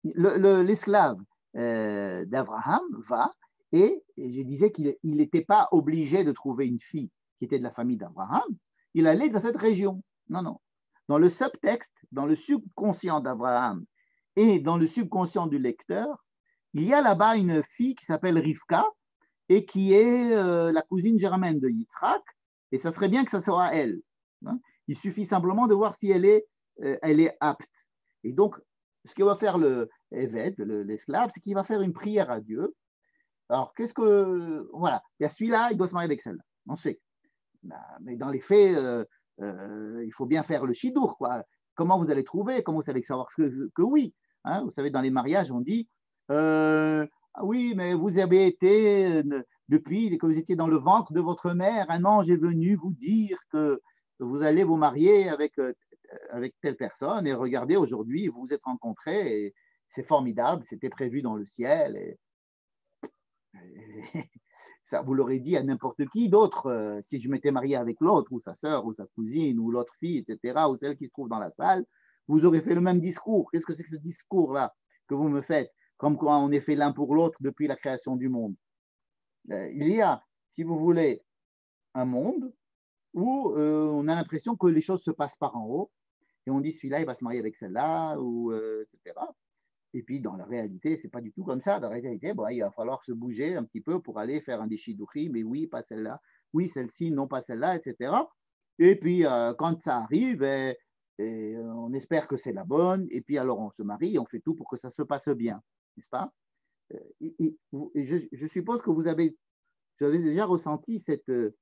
L'esclave d'Abraham va, et je disais qu'il n'était pas obligé de trouver une fille qui était de la famille d'Abraham, il allait dans cette région. Non, non. Dans le subtexte, dans le subconscient d'Abraham et dans le subconscient du lecteur, il y a là-bas une fille qui s'appelle Rivka et qui est la cousine germaine de Yitzhak, et ça serait bien que ça soit elle. Il suffit simplement de voir si elle est apte. Et donc, ce que va faire le Eved, l'esclave, c'est qu'il va faire une prière à Dieu. Alors, voilà, il y a celui-là, il doit se marier avec celle-là, on sait. Mais dans les faits, il faut bien faire le shidour, quoi. Comment vous allez trouver, comment vous allez savoir que oui. Hein, vous savez, dans les mariages, on dit oui, mais vous avez été, depuis que vous étiez dans le ventre de votre mère, un ange est venu vous dire que vous allez vous marier avec telle personne, et regardez, aujourd'hui, vous vous êtes rencontrés, et c'est formidable, c'était prévu dans le ciel. Et ça, vous l'aurez dit à n'importe qui d'autre, si je m'étais marié avec l'autre, ou sa sœur, ou sa cousine, ou l'autre fille, etc., ou celle qui se trouve dans la salle, vous aurez fait le même discours. Qu'est-ce que c'est que ce discours-là que vous me faites? Comme quoi on est fait l'un pour l'autre depuis la création du monde. Il y a, si vous voulez, un monde où on a l'impression que les choses se passent par en haut, et on dit celui-là, il va se marier avec celle-là, ou etc. Et puis, dans la réalité, ce n'est pas du tout comme ça. Dans la réalité, bon, il va falloir se bouger un petit peu pour aller faire un déchidouchi, mais oui, pas celle-là, oui, celle-ci, non, pas celle-là, etc. Et puis, quand ça arrive, on espère que c'est la bonne, et puis alors on se marie, et on fait tout pour que ça se passe bien, n'est-ce pas? Je suppose que vous avez déjà ressenti ces 2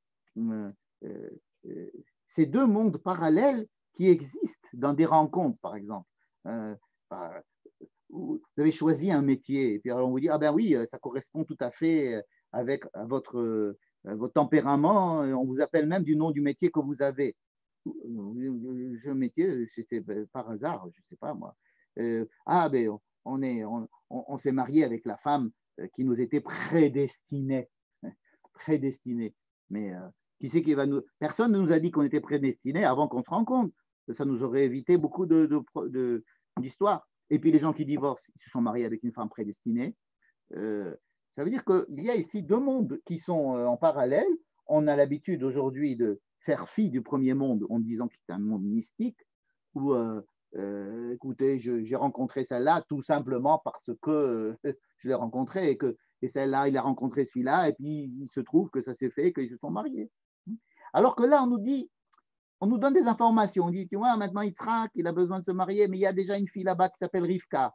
mondes parallèles qui existent dans des rencontres, par exemple. Vous avez choisi un métier, et puis alors on vous dit, ah ben oui, ça correspond tout à fait avec votre tempérament, on vous appelle même du nom du métier que vous avez. Le métier, c'était par hasard, je ne sais pas moi. Ben, on s'est marié avec la femme qui nous était prédestinée. Prédestinée. Mais qui c'est qui va nous. Personne ne nous a dit qu'on était prédestinés avant qu'on se rende compte. Ça nous aurait évité beaucoup d'histoires. Et puis les gens qui divorcent, ils se sont mariés avec une femme prédestinée. Ça veut dire qu'il y a ici deux mondes qui sont en parallèle. On a l'habitude aujourd'hui de faire fi du premier monde en disant que c'est un monde mystique, où, écoutez, j'ai rencontré celle-là tout simplement parce que je l'ai rencontrée et celle-là, il a rencontré celui-là, et puis il se trouve que ça s'est fait, qu'ils se sont mariés. Alors que là, on nous donne des informations. On dit, tu vois, maintenant Yitzhak, il a besoin de se marier, mais il y a déjà une fille là-bas qui s'appelle Rivka.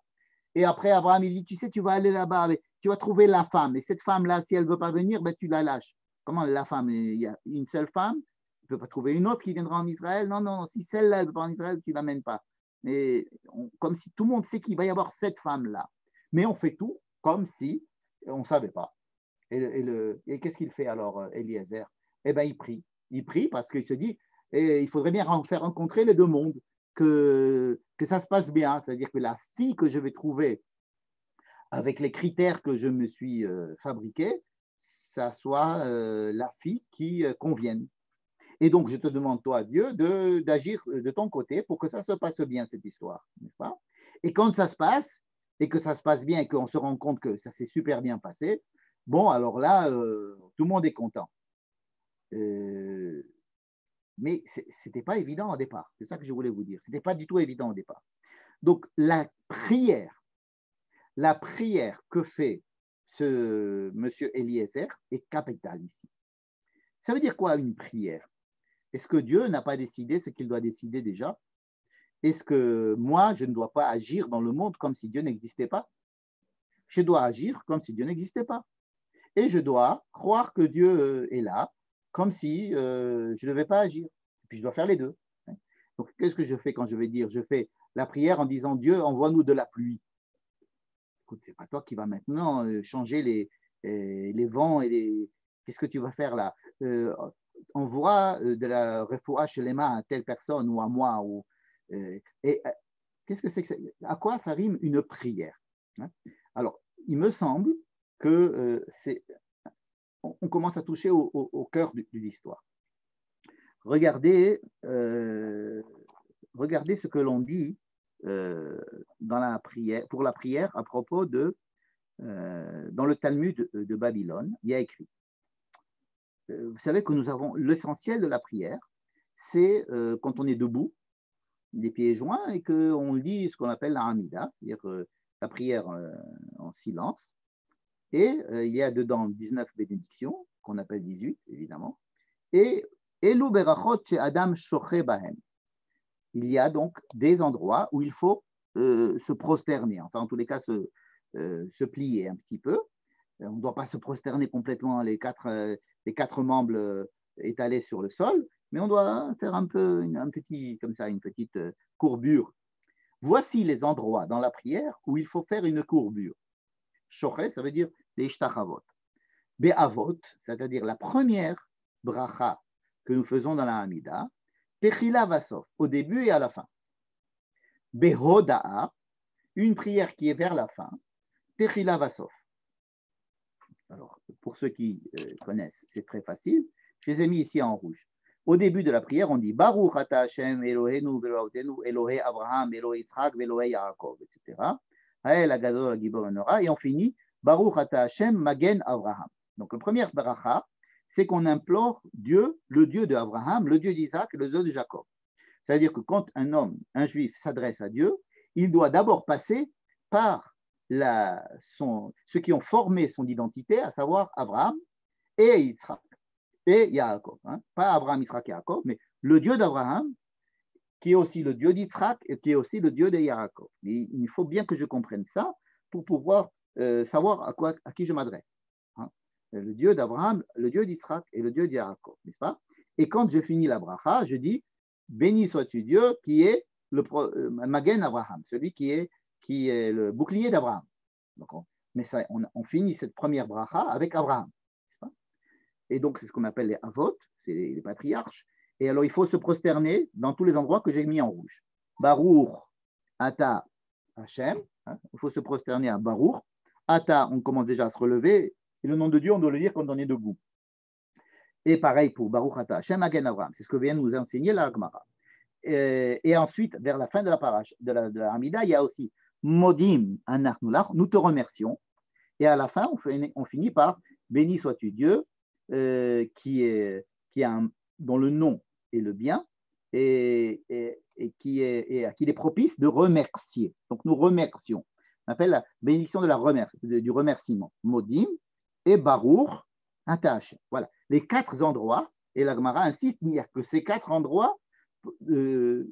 Et après, Abraham, il dit, tu sais, tu vas aller là-bas, tu vas trouver la femme. Et cette femme-là, si elle ne veut pas venir, ben, tu la lâches. Comment la femme? Il y a une seule femme, tu ne peux pas trouver une autre qui viendra en Israël. Non, non, si celle-là, elle ne veut pas en Israël, tu ne l'amènes pas. Et comme si tout le monde sait qu'il va y avoir cette femme-là. Mais on fait tout comme si on ne savait pas. Et qu'est-ce qu'il fait alors, Eliezer? Eh bien, il prie. Il prie parce qu'il se dit, il faudrait bien faire rencontrer les deux mondes, que ça se passe bien. C'est-à-dire que la fille que je vais trouver avec les critères que je me suis fabriqués, ça soit la fille qui convienne. Et donc, je te demande, toi, Dieu, d'agir de ton côté pour que ça se passe bien, cette histoire, n'est-ce pas? Et quand ça se passe, et que ça se passe bien, et qu'on se rend compte que ça s'est super bien passé, bon, alors là, tout le monde est content. Mais ce n'était pas évident au départ. C'est ça que je voulais vous dire. Ce n'était pas du tout évident au départ. Donc, la prière que fait ce monsieur Eliezer est capitale ici. Ça veut dire quoi une prière? Est-ce que Dieu n'a pas décidé ce qu'il doit décider déjà? Est-ce que moi, je ne dois pas agir dans le monde comme si Dieu n'existait pas? Je dois agir comme si Dieu n'existait pas. Et je dois croire que Dieu est là, comme si je ne devais pas agir. Et puis je dois faire les deux. Donc, qu'est-ce que je fais quand je vais dire? Je fais la prière en disant, Dieu, envoie-nous de la pluie. Écoute, ce n'est pas toi qui vas maintenant changer les vents et les... Qu'est-ce que tu vas faire là? Envoie de la refoua chez les mains à telle personne ou à moi. Qu'est-ce que c'est que à quoi ça rime une prière? Alors, il me semble que on commence à toucher au cœur de l'histoire. Regardez ce que l'on dit dans la prière, pour la prière à propos dans le Talmud de Babylone, il y a écrit. Vous savez que nous avons l'essentiel de la prière, c'est quand on est debout, les pieds joints, et qu'on dit ce qu'on appelle la Hamida, c'est-à-dire la prière en silence. Et il y a dedans 19 bénédictions, qu'on appelle 18, évidemment. Et Elu berachot Adam shoche bahem. Il y a donc des endroits où il faut se prosterner, enfin en tous les cas se plier un petit peu. On ne doit pas se prosterner complètement les quatre membres étalés sur le sol, mais on doit faire un peu une petite courbure. Voici les endroits dans la prière où il faut faire une courbure. Shoché, ça veut dire les ishtachavot. Be'avot, c'est-à-dire la première bracha que nous faisons dans la Hamida, Techila Vasof, au début et à la fin. Behoda'a, une prière qui est vers la fin, Techila Vasof. Alors, pour ceux qui connaissent, c'est très facile. Je les ai mis ici en rouge. Au début de la prière, on dit Baruch ata Hashem Eloheinu ve'Elohenu Elohei Abraham, Elohei Yitzhak ve'Elohei Yaakov, etc. Ha'el Hagadol Hagibor Hanora, et on finit Baruch ata Hashem Magen Abraham. Donc, le premier bracha, c'est qu'on implore Dieu, le Dieu d'Abraham, le Dieu d'Isaac et le Dieu de Jacob. C'est-à-dire que quand un juif s'adresse à Dieu, il doit d'abord passer par ceux qui ont formé son identité, à savoir Abraham et Yitzhak et Yaakov. Pas Abraham, Yitzhak et Yaakov, mais le Dieu d'Abraham, qui est aussi le Dieu d'Yitzhak et qui est aussi le Dieu de Yaakov. Et il faut bien que je comprenne ça pour pouvoir savoir à qui je m'adresse. Le Dieu d'Abraham, le Dieu d'Yitzhak et le Dieu de Yaakov, n'est-ce pas? Et quand je finis la bracha, je dis béni sois-tu Dieu qui est le Magen Abraham, celui qui est le bouclier d'Abraham. Mais ça, on finit cette première bracha avec Abraham. n'est-ce pas? Et donc, c'est ce qu'on appelle les avot, c'est les patriarches. Et alors, il faut se prosterner dans tous les endroits que j'ai mis en rouge. Baruch, Ata, Hashem. Hein, il faut se prosterner à Baruch. Ata, on commence déjà à se relever. Et le nom de Dieu, on doit le dire quand on est debout. Et pareil pour Baruch Ata Hashem Agen Avraham. C'est ce que vient nous enseigner la Gemara. Et ensuite, vers la fin de la paracha, de la Hamida, il y a aussi Modim Anachnulach, nous te remercions. Et à la fin, on finit par béni sois-tu Dieu, dont le nom est le bien et à qui il est propice de remercier. Donc nous remercions. On appelle la bénédiction du remerciement. Modim et Baruch Ata Hashem. Voilà. Les 4 endroits, et la Gemara insiste, il n'y a que ces 4 endroits au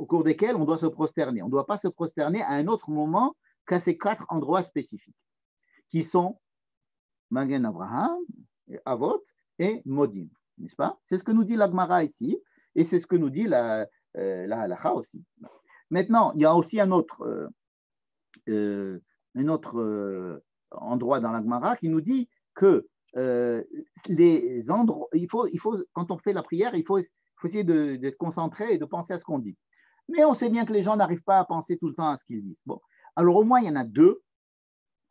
cours desquels on doit se prosterner. On ne doit pas se prosterner à un autre moment qu'à ces 4 endroits spécifiques, qui sont Magen Avraham, Avot et Modim, n'est-ce pas? C'est ce que nous dit la Gemara ici, et c'est ce que nous dit la Halacha aussi. Maintenant, il y a aussi un autre endroit dans la Gemara qui nous dit que les endroits, il faut, quand on fait la prière, il faut essayer de concentrer et de penser à ce qu'on dit. Mais on sait bien que les gens n'arrivent pas à penser tout le temps à ce qu'ils disent. Bon, alors au moins, il y en a 2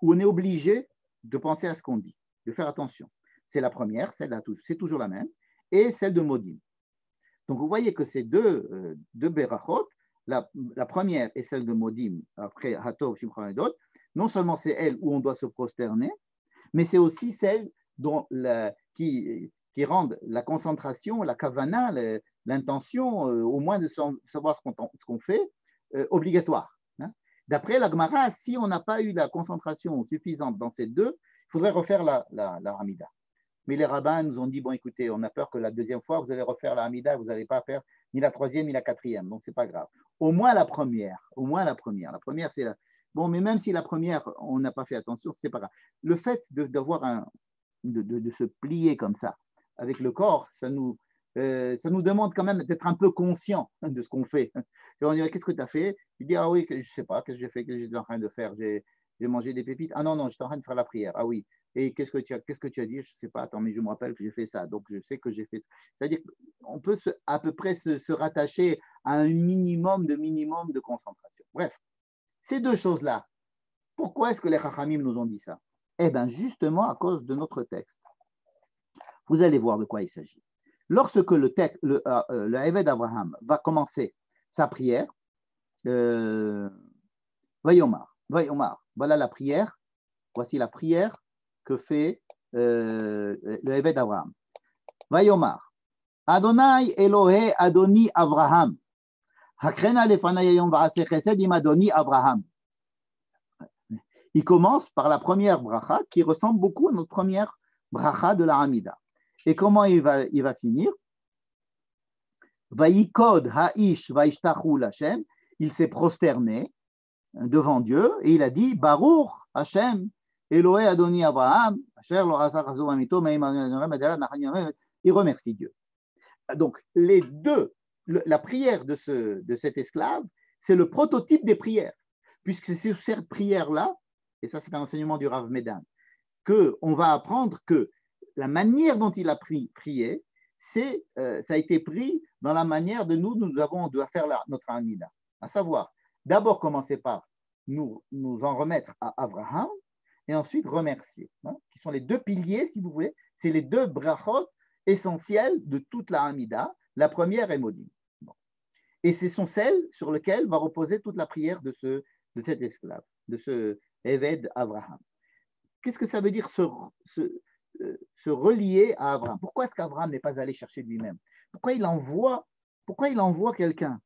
où on est obligé de penser à ce qu'on dit, de faire attention. C'est la première, celle-là, c'est toujours la même, et celle de Modim. Donc vous voyez que ces deux Berachot, la première est celle de Modim, après Hatov, Shimchon et d'autres, non seulement c'est elle où on doit se prosterner, mais c'est aussi celle qui rendent la concentration, la kavana, l'intention, au moins de savoir ce qu'on fait, obligatoire. Hein. D'après la Gemara, si on n'a pas eu la concentration suffisante dans ces 2, il faudrait refaire la Hamida. Mais les rabbins nous ont dit, bon écoutez, on a peur que la 2e fois, vous allez refaire la Hamida, vous n'allez pas faire ni la 3e ni la 4e, donc ce n'est pas grave. Au moins la première. La première, c'est bon, mais même si la première, on n'a pas fait attention, ce n'est pas grave. Le fait de se plier comme ça, avec le corps, ça nous demande quand même d'être un peu conscient de ce qu'on fait. On dirait, qu'est-ce que tu as fait? Tu dis, ah oui, je ne sais pas, qu'est-ce que j'ai fait, qu'est-ce que j'étais en train de faire? J'ai mangé des pépites. Ah non, j'étais en train de faire la prière. Ah oui. Et qu'est-ce que tu as dit? Je ne sais pas, attends, mais je me rappelle que j'ai fait ça. Donc, je sais que j'ai fait ça. C'est-à-dire qu'on peut à peu près se rattacher à un minimum de concentration. Bref, ces 2 choses-là, pourquoi est-ce que les Chachamim nous ont dit ça? Eh bien, justement à cause de notre texte. Vous allez voir de quoi il s'agit. Lorsque le Eved Abraham va commencer sa prière, Vayomar, voilà la prière, voici la prière que fait le Eved Abraham. Vayomar, Adonai Elohe Adoni Abraham, Hakrena lefanai hayom va'aseh chesed im Adoni Abraham. Il commence par la première bracha qui ressemble beaucoup à notre première bracha de la Hamida. Et comment il va finir? Vayikod ha'ish va'ishtachu l'Hashem. Il s'est prosterné devant Dieu et il a dit Baruch Hashem Elohe Adoni Abraham Asher lo asa chazov amito me'im il remercie Dieu. Donc les 2, la prière de cet esclave, c'est le prototype des prières, puisque c'est sur cette prière-là, et ça c'est un enseignement du Rav Medan, qu'on va apprendre que la manière dont il a prié, ça a été pris dans la manière de on doit faire notre Hamida. À savoir, d'abord commencer par nous en remettre à Abraham et ensuite remercier, hein, qui sont les 2 piliers, si vous voulez, c'est les 2 brachot essentielles de toute la Hamida. La première est Modim. Bon. Et ce sont celles sur lesquelles va reposer toute la prière de cet esclave, de ce Eved Abraham. Qu'est-ce que ça veut dire se relier à Abraham? Pourquoi est-ce qu'Abraham n'est pas allé chercher lui-même? Pourquoi il envoie quelqu'un?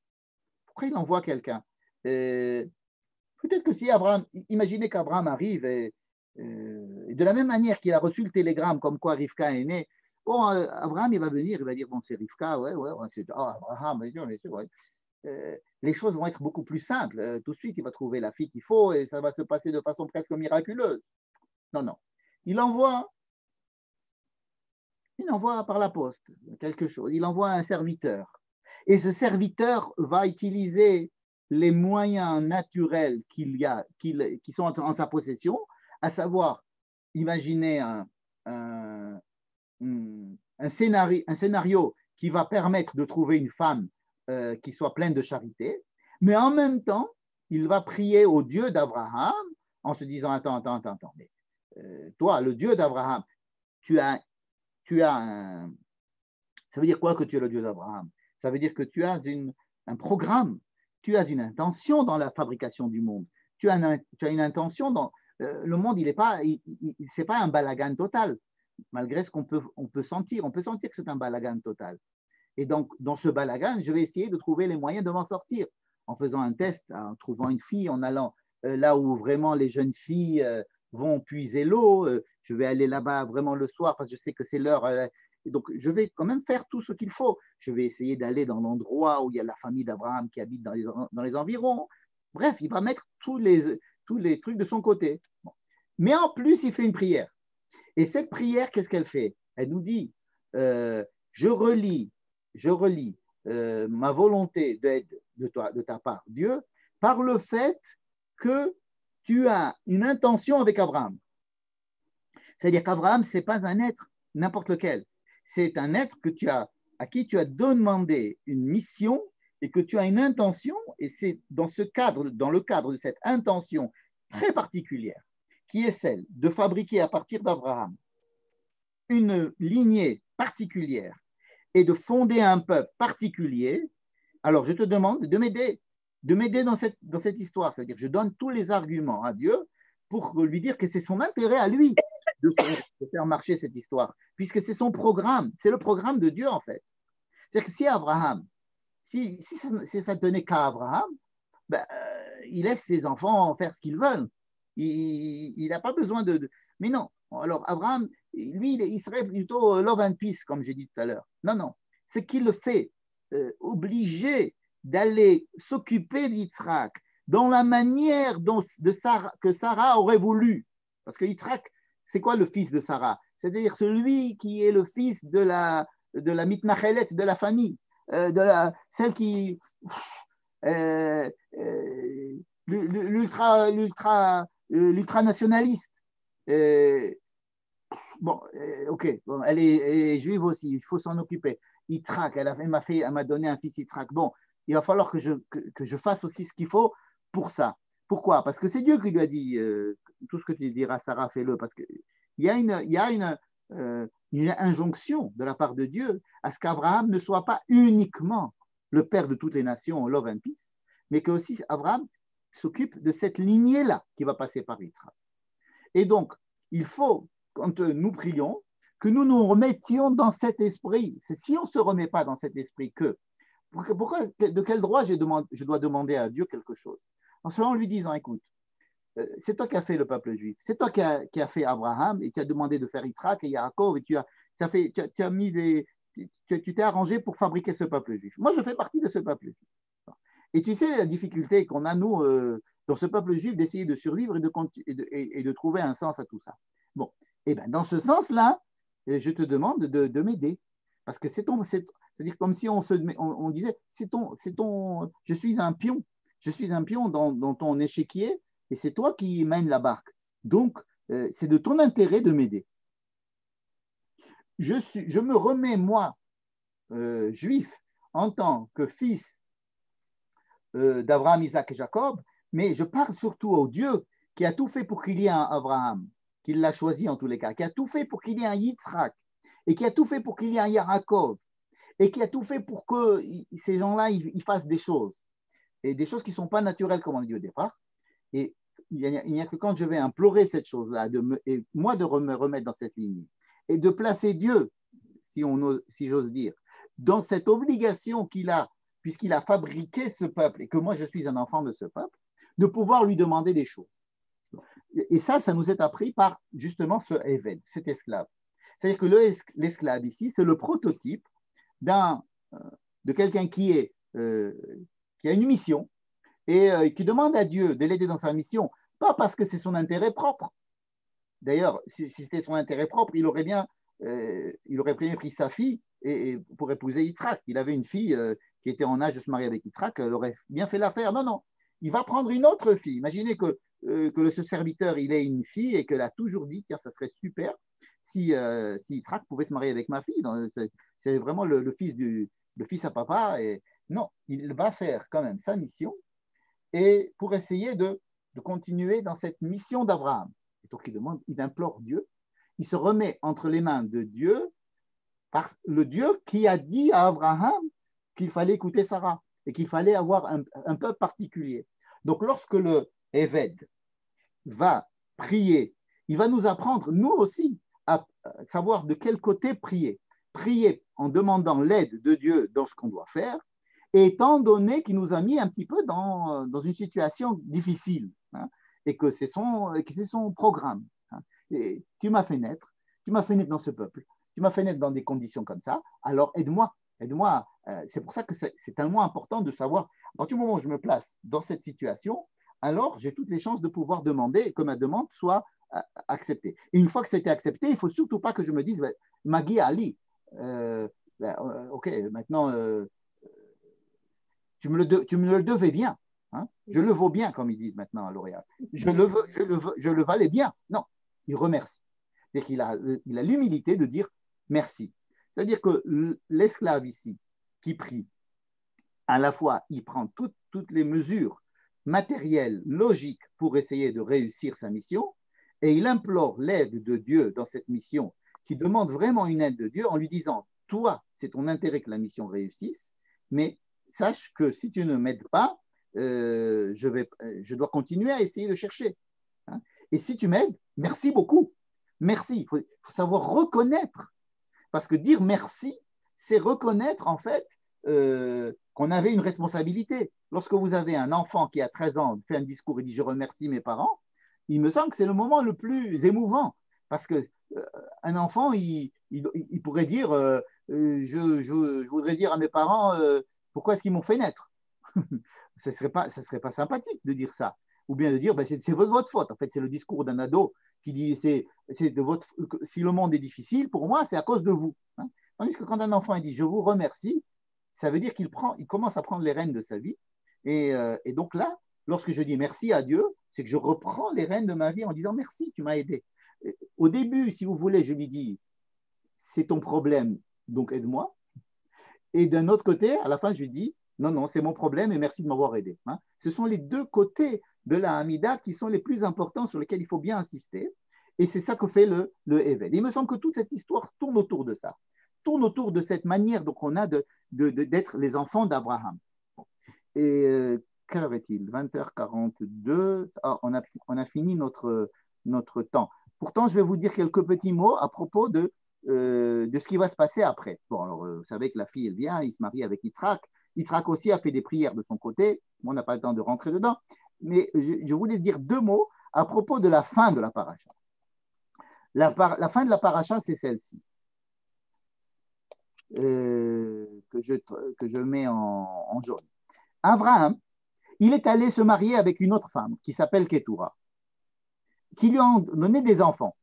Peut-être que si Abraham, imaginez qu'Abraham arrive et de la même manière qu'il a reçu le télégramme comme quoi Rivka est née, bon, Abraham il va venir, il va dire bon c'est Rivka, ouais, c'est Abraham, ouais. Les choses vont être beaucoup plus simples. Tout de suite, il va trouver la fille qu'il faut et ça va se passer de façon presque miraculeuse. Non. Il envoie par la poste quelque chose. Il envoie un serviteur. Et ce serviteur va utiliser les moyens naturels qui sont en sa possession, à savoir imaginer un, un scénario qui va permettre de trouver une femme qui soit pleine de charité, mais en même temps, il va prier au Dieu d'Abraham en se disant, attends, mais toi, le Dieu d'Abraham, tu as un... Ça veut dire quoi que tu es le Dieu d'Abraham? Ça veut dire que tu as un programme, tu as une intention dans la fabrication du monde, tu as une intention dans... le monde, il n'est pas, c'est pas un balagan total, malgré ce qu'on peut sentir. On peut sentir que c'est un balagan total. Et donc, dans ce balagan, je vais essayer de trouver les moyens de m'en sortir en faisant un test, en trouvant une fille, en allant là où vraiment les jeunes filles vont puiser l'eau. Je vais aller là-bas vraiment le soir parce que je sais que c'est l'heure. Donc, je vais quand même faire tout ce qu'il faut. Je vais essayer d'aller dans l'endroit où il y a la famille d'Abraham qui habite dans les environs. Bref, il va mettre tous les trucs de son côté. Bon. Mais en plus, il fait une prière. Et cette prière, qu'est-ce qu'elle fait? Elle nous dit, je relis ma volonté d'aide de ta part, Dieu, par le fait que tu as une intention avec Abraham. C'est-à-dire qu'Abraham, ce n'est pas un être n'importe lequel. C'est un être à qui tu as demandé une mission et que tu as une intention, et c'est dans le cadre de cette intention très particulière, qui est celle de fabriquer à partir d'Abraham une lignée particulière et de fonder un peuple particulier. Alors je te demande de m'aider dans cette histoire. C'est-à-dire que je donne tous les arguments à Dieu pour lui dire que c'est son intérêt à lui de faire marcher cette histoire, puisque c'est son programme, c'est le programme de Dieu en fait. C'est-à-dire que si Abraham, si ça ne tenait qu'à Abraham, ben, il laisse ses enfants faire ce qu'ils veulent. Il n'a pas besoin de... Mais non, alors Abraham, lui, il serait plutôt love and peace, comme j'ai dit tout à l'heure. Non, c'est qu'il le fait obligé d'aller s'occuper d'Yitzhak dans la manière que Sarah aurait voulu. Parce que Yitzhak, c'est quoi le fils de Sarah? C'est-à-dire celui qui est le fils de la mitnachelet, de la famille, celle qui... l'ultranationaliste. Ok, bon, elle est juive aussi, il faut s'en occuper. Yitzhak, elle m'a donné un fils Yitzhak. Bon, il va falloir que je fasse aussi ce qu'il faut pour ça. Pourquoi? Parce que c'est Dieu qui lui a dit tout ce que tu diras, Sarah, fais-le. Parce qu'il y a une injonction de la part de Dieu à ce qu'Abraham ne soit pas uniquement le père de toutes les nations, love and peace, mais que aussi Abraham s'occupe de cette lignée-là qui va passer par Yitzhak. Et donc, il faut, quand nous prions, que nous nous remettions dans cet esprit. C'est si on ne se remet pas dans cet esprit de quel droit je dois demander à Dieu quelque chose? En lui disant, écoute, c'est toi qui as fait le peuple juif, c'est toi qui as fait Abraham et qui as demandé de faire Yitzhak et Yaakov et tu t'es arrangé pour fabriquer ce peuple juif. Moi, je fais partie de ce peuple juif. Et tu sais la difficulté qu'on a, nous, dans ce peuple juif, d'essayer de survivre et de trouver un sens à tout ça. Bon, et bien dans ce sens-là, je te demande de m'aider. Parce que c'est-à-dire comme si on disait, je suis un pion. Je suis un pion dans ton échiquier et c'est toi qui mènes la barque. Donc, c'est de ton intérêt de m'aider. Je me remets, moi, juif, en tant que fils d'Abraham, Isaac et Jacob, mais je parle surtout au Dieu qui a tout fait pour qu'il y ait un Abraham, qu'il l'a choisi en tous les cas, qui a tout fait pour qu'il y ait un Yitzhak, et qui a tout fait pour qu'il y ait un Yaakov, et qui a tout fait pour que ces gens-là ils fassent des choses, et des choses qui ne sont pas naturelles comme on a dit au départ. Et il n'y a que quand je vais implorer cette chose-là, et moi de me remettre dans cette ligne, et de placer Dieu, si j'ose dire, dans cette obligation qu'il a, puisqu'il a fabriqué ce peuple, et que moi je suis un enfant de ce peuple, de pouvoir lui demander des choses. Et ça nous est appris par justement ce Eved, cet esclave. C'est-à-dire que l'esclave ici, c'est le prototype de quelqu'un qui a une mission et qui demande à Dieu de l'aider dans sa mission, pas parce que c'est son intérêt propre. D'ailleurs, si c'était son intérêt propre, il aurait bien pris sa fille pour épouser Yitzhak. Il avait une fille qui était en âge de se marier avec Yitzhak, elle aurait bien fait l'affaire. Non, il va prendre une autre fille. Imaginez que ce serviteur il ait une fille et qu'elle a toujours dit, tiens, ça serait super si Yitzhak pouvait se marier avec ma fille. C'est vraiment le fils à papa. Et non, il va faire quand même sa mission et pour essayer de continuer dans cette mission d'Abraham. Donc il implore Dieu, il se remet entre les mains de Dieu, par le Dieu qui a dit à Abraham qu'il fallait écouter Sarah et qu'il fallait avoir un peuple particulier. Donc lorsque le Éved va prier, il va nous apprendre, nous aussi, à savoir de quel côté prier. Prier en demandant l'aide de Dieu dans ce qu'on doit faire, et étant donné qu'il nous a mis un petit peu dans une situation difficile, hein, et que c'est son programme. Hein. Et tu m'as fait naître dans ce peuple, tu m'as fait naître dans des conditions comme ça, alors aide-moi. C'est pour ça que c'est tellement important de savoir, à partir du moment où je me place dans cette situation, alors j'ai toutes les chances de pouvoir demander que ma demande soit acceptée. Et une fois que c'était accepté, il ne faut surtout pas que je me dise, Magui Ali, ok, maintenant, tu me le devais bien. Hein, je le vaux bien, comme ils disent maintenant à L'Oréal. Je le valais bien. Non, il remercie. C'est-à-dire qu'il a l'humilité de dire merci. C'est-à-dire que l'esclave ici, qui prie, à la fois, il prend toutes les mesures matérielles, logiques, pour essayer de réussir sa mission, et il implore l'aide de Dieu dans cette mission, qui demande vraiment une aide de Dieu en lui disant, toi, c'est ton intérêt que la mission réussisse, mais sache que si tu ne m'aides pas, je dois continuer à essayer de chercher. Hein. Et si tu m'aides, merci beaucoup. Merci. Il faut savoir reconnaître. Parce que dire merci, c'est reconnaître en fait qu'on avait une responsabilité. Lorsque vous avez un enfant qui a 13 ans, fait un discours et dit je remercie mes parents, il me semble que c'est le moment le plus émouvant. Parce qu'un enfant, il pourrait dire je voudrais dire à mes parents pourquoi est-ce qu'ils m'ont fait naître. Ce ne serait pas sympathique de dire ça. Ou bien de dire ben, c'est votre faute. En fait, c'est le discours d'un ado qui dit si le monde est difficile, pour moi, c'est à cause de vous. Hein. Tandis que quand un enfant dit je vous remercie, ça veut dire qu'il commence à prendre les rênes de sa vie. Et donc là, lorsque je dis merci à Dieu, c'est que je reprends les rênes de ma vie en disant merci, tu m'as aidé. Au début, si vous voulez, je lui dis c'est ton problème, donc aide-moi. Et d'un autre côté, à la fin, je lui dis non, non, c'est mon problème et merci de m'avoir aidé. Hein. Ce sont les deux côtés de la Hamida qui sont les plus importants sur lesquels il faut bien insister. Et c'est ça que fait le Éved. Il me semble que toute cette histoire tourne autour de ça, tourne autour de cette manière qu'on a d'être les enfants d'Abraham. Et quelle heure est-il? 20h42. Ah, on a fini notre temps. Pourtant, je vais vous dire quelques petits mots à propos de ce qui va se passer après. Bon, alors, vous savez que la fille, elle vient, il se marie avec Yitzhak. Yitzhak aussi a fait des prières de son côté. On n'a pas le temps de rentrer dedans. Mais je voulais dire deux mots à propos de la fin de la paracha. La fin de la paracha, c'est celle-ci, que je mets en jaune. Abraham, il est allé se marier avec une autre femme qui s'appelle Ketura, qui lui a donné des enfants.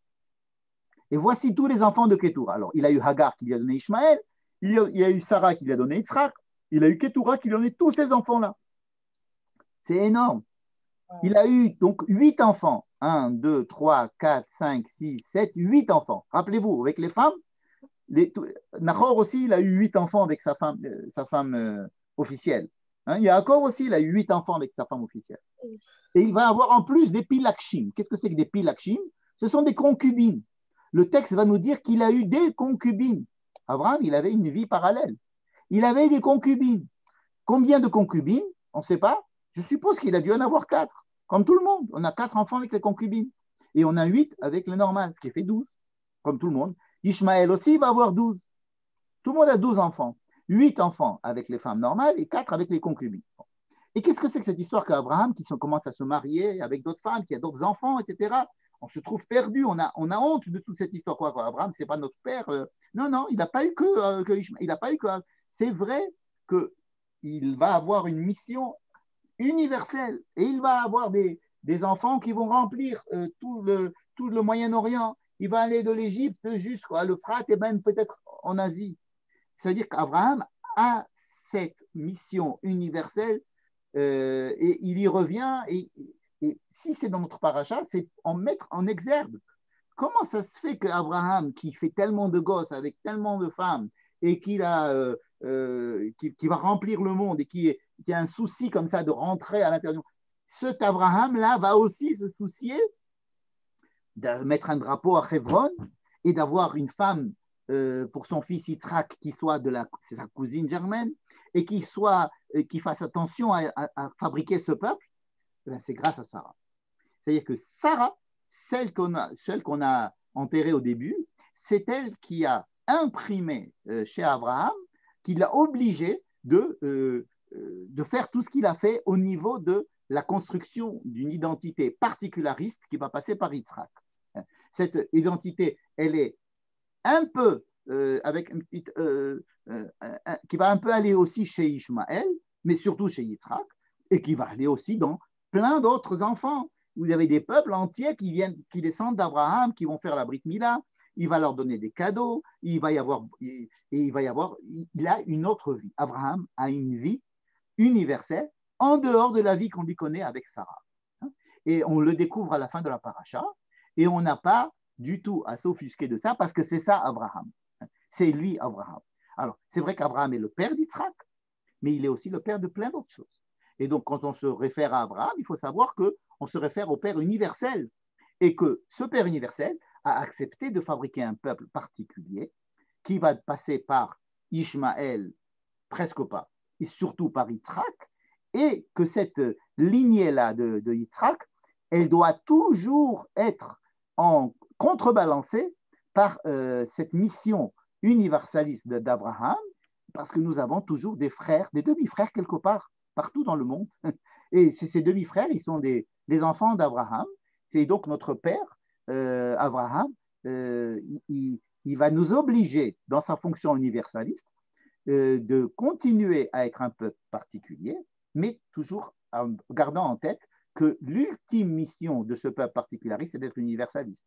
Et voici tous les enfants de Ketura. Alors, il a eu Hagar qui lui a donné Ishmaël, il y a eu Sarah qui lui a donné Yitzhak, il a eu Ketura qui lui a donné tous ces enfants-là. C'est énorme. Il a eu donc 8 enfants. 1, 2, 3, 4, 5, 6, 7, 8 enfants. Rappelez-vous, avec les femmes, Nahor aussi, il a eu 8 enfants avec sa femme officielle. Hein, Yaakov aussi, il a eu 8 enfants avec sa femme officielle. Et il va avoir en plus des pilakshim. Qu'est-ce que c'est que des pilakshim? Ce sont des concubines. Le texte va nous dire qu'il a eu des concubines. Abraham, il avait une vie parallèle. Il avait des concubines. Combien de concubines? On ne sait pas. Je suppose qu'il a dû en avoir 4. Comme tout le monde. On a 4 enfants avec les concubines. Et on a 8 avec le normal, ce qui fait 12. Comme tout le monde. Ishmaël aussi va avoir 12. Tout le monde a 12 enfants. 8 enfants avec les femmes normales et 4 avec les concubines. Et qu'est-ce que c'est que cette histoire qu'Abraham, qui commence à se marier avec d'autres femmes, qui a d'autres enfants, etc. On se trouve perdu, on a honte de toute cette histoire. Quoi, Abraham, c'est pas notre père. Non, non, il n'a pas eu que Ishmaël. Il n'a pas eu que. C'est vrai qu'il va avoir une mission universelle et il va avoir des enfants qui vont remplir tout le Moyen-Orient. Il va aller de l'Égypte jusqu'à l'Euphrate et même peut-être en Asie. C'est-à-dire qu'Abraham a cette mission universelle et il y revient et Et si c'est dans notre paracha, c'est en mettre en exergue. Comment ça se fait qu'Abraham, qui fait tellement de gosses avec tellement de femmes et qui va remplir le monde et qui a un souci comme ça de rentrer à l'intérieur, cet Abraham-là va aussi se soucier de mettre un drapeau à Hebron et d'avoir une femme pour son fils Yitzhak qui soit c'est sa cousine germaine et qui fasse attention à fabriquer ce peuple, c'est grâce à Sarah. C'est-à-dire que Sarah, celle qu'on a enterrée au début, c'est elle qui a imprimé chez Abraham, qui l'a obligé de faire tout ce qu'il a fait au niveau de la construction d'une identité particulariste qui va passer par Yitzhak. Cette identité, elle est un peu avec une petite, qui va un peu aller aussi chez Ishmaël, mais surtout chez Yitzhak, et qui va aller aussi dans plein d'autres enfants. Vous avez des peuples entiers qui descendent d'Abraham, qui vont faire la Brit Mila. Il va leur donner des cadeaux. Il a une autre vie. Abraham a une vie universelle en dehors de la vie qu'on lui connaît avec Sarah. Et on le découvre à la fin de la paracha. Et on n'a pas du tout à s'offusquer de ça parce que c'est ça Abraham. C'est lui Abraham. Alors, c'est vrai qu'Abraham est le père d'Yitzhak, mais il est aussi le père de plein d'autres choses. Et donc, quand on se réfère à Abraham, il faut savoir qu'on se réfère au Père universel et que ce Père universel a accepté de fabriquer un peuple particulier qui va passer par Ishmaël, presque pas, et surtout par Yitzhak, et que cette lignée-là de Yitzhak, elle doit toujours être en contrebalancée par cette mission universaliste d'Abraham, parce que nous avons toujours des frères, des demi-frères quelque part, partout dans le monde. Et ces demi-frères, ils sont des enfants d'Abraham. C'est donc notre père, Abraham, il va nous obliger, dans sa fonction universaliste, de continuer à être un peuple particulier, mais toujours en gardant en tête que l'ultime mission de ce peuple particulariste, c'est d'être universaliste.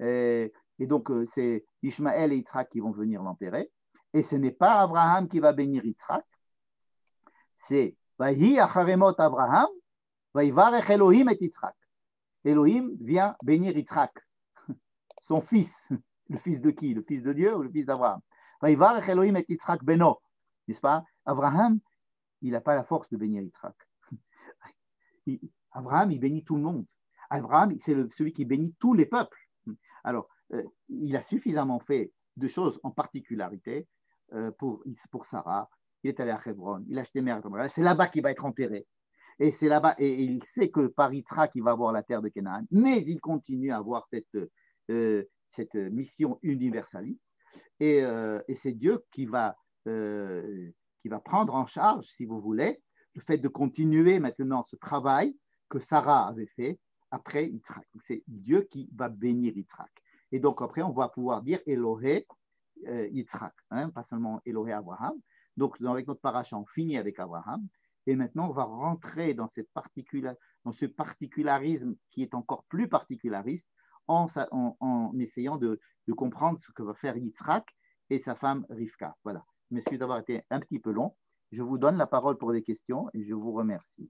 Et donc, c'est Ishmaël et Yitzhak qui vont venir l'enterrer. Et ce n'est pas Abraham qui va bénir Yitzhak, c'est Vahi acharemot Abraham, Vahivarech Elohim et Yitzhak. Elohim vient bénir Yitzhak, son fils. Le fils de qui? Le fils de Dieu ou le fils d'Abraham? Vahivarech Elohim et Yitzhak beno. N'est-ce pas? Abraham, il n'a pas la force de bénir Yitzhak. Abraham, il bénit tout le monde. Abraham, c'est celui qui bénit tous les peuples. Alors, il a suffisamment fait de choses en particularité pour Sarah. Il est allé à Hebron, il a acheté Mère. C'est là-bas qu'il va être enterré. Et c'est là-bas, et il sait que par Yitzhak, il va avoir la terre de Canaan, mais il continue à avoir cette mission universaliste. Et c'est Dieu qui va prendre en charge, si vous voulez, le fait de continuer maintenant ce travail que Sarah avait fait après Yitzhak. C'est Dieu qui va bénir Yitzhak. Et donc après, on va pouvoir dire Elohé Yitzhak, hein, pas seulement Elohé Abraham. Donc avec notre paracha, on finit avec Abraham. Et maintenant, on va rentrer dans ce particularisme qui est encore plus particulariste en essayant de comprendre ce que va faire Yitzhak et sa femme Rivka. Voilà. Je m'excuse d'avoir été un petit peu long. Je vous donne la parole pour des questions et je vous remercie.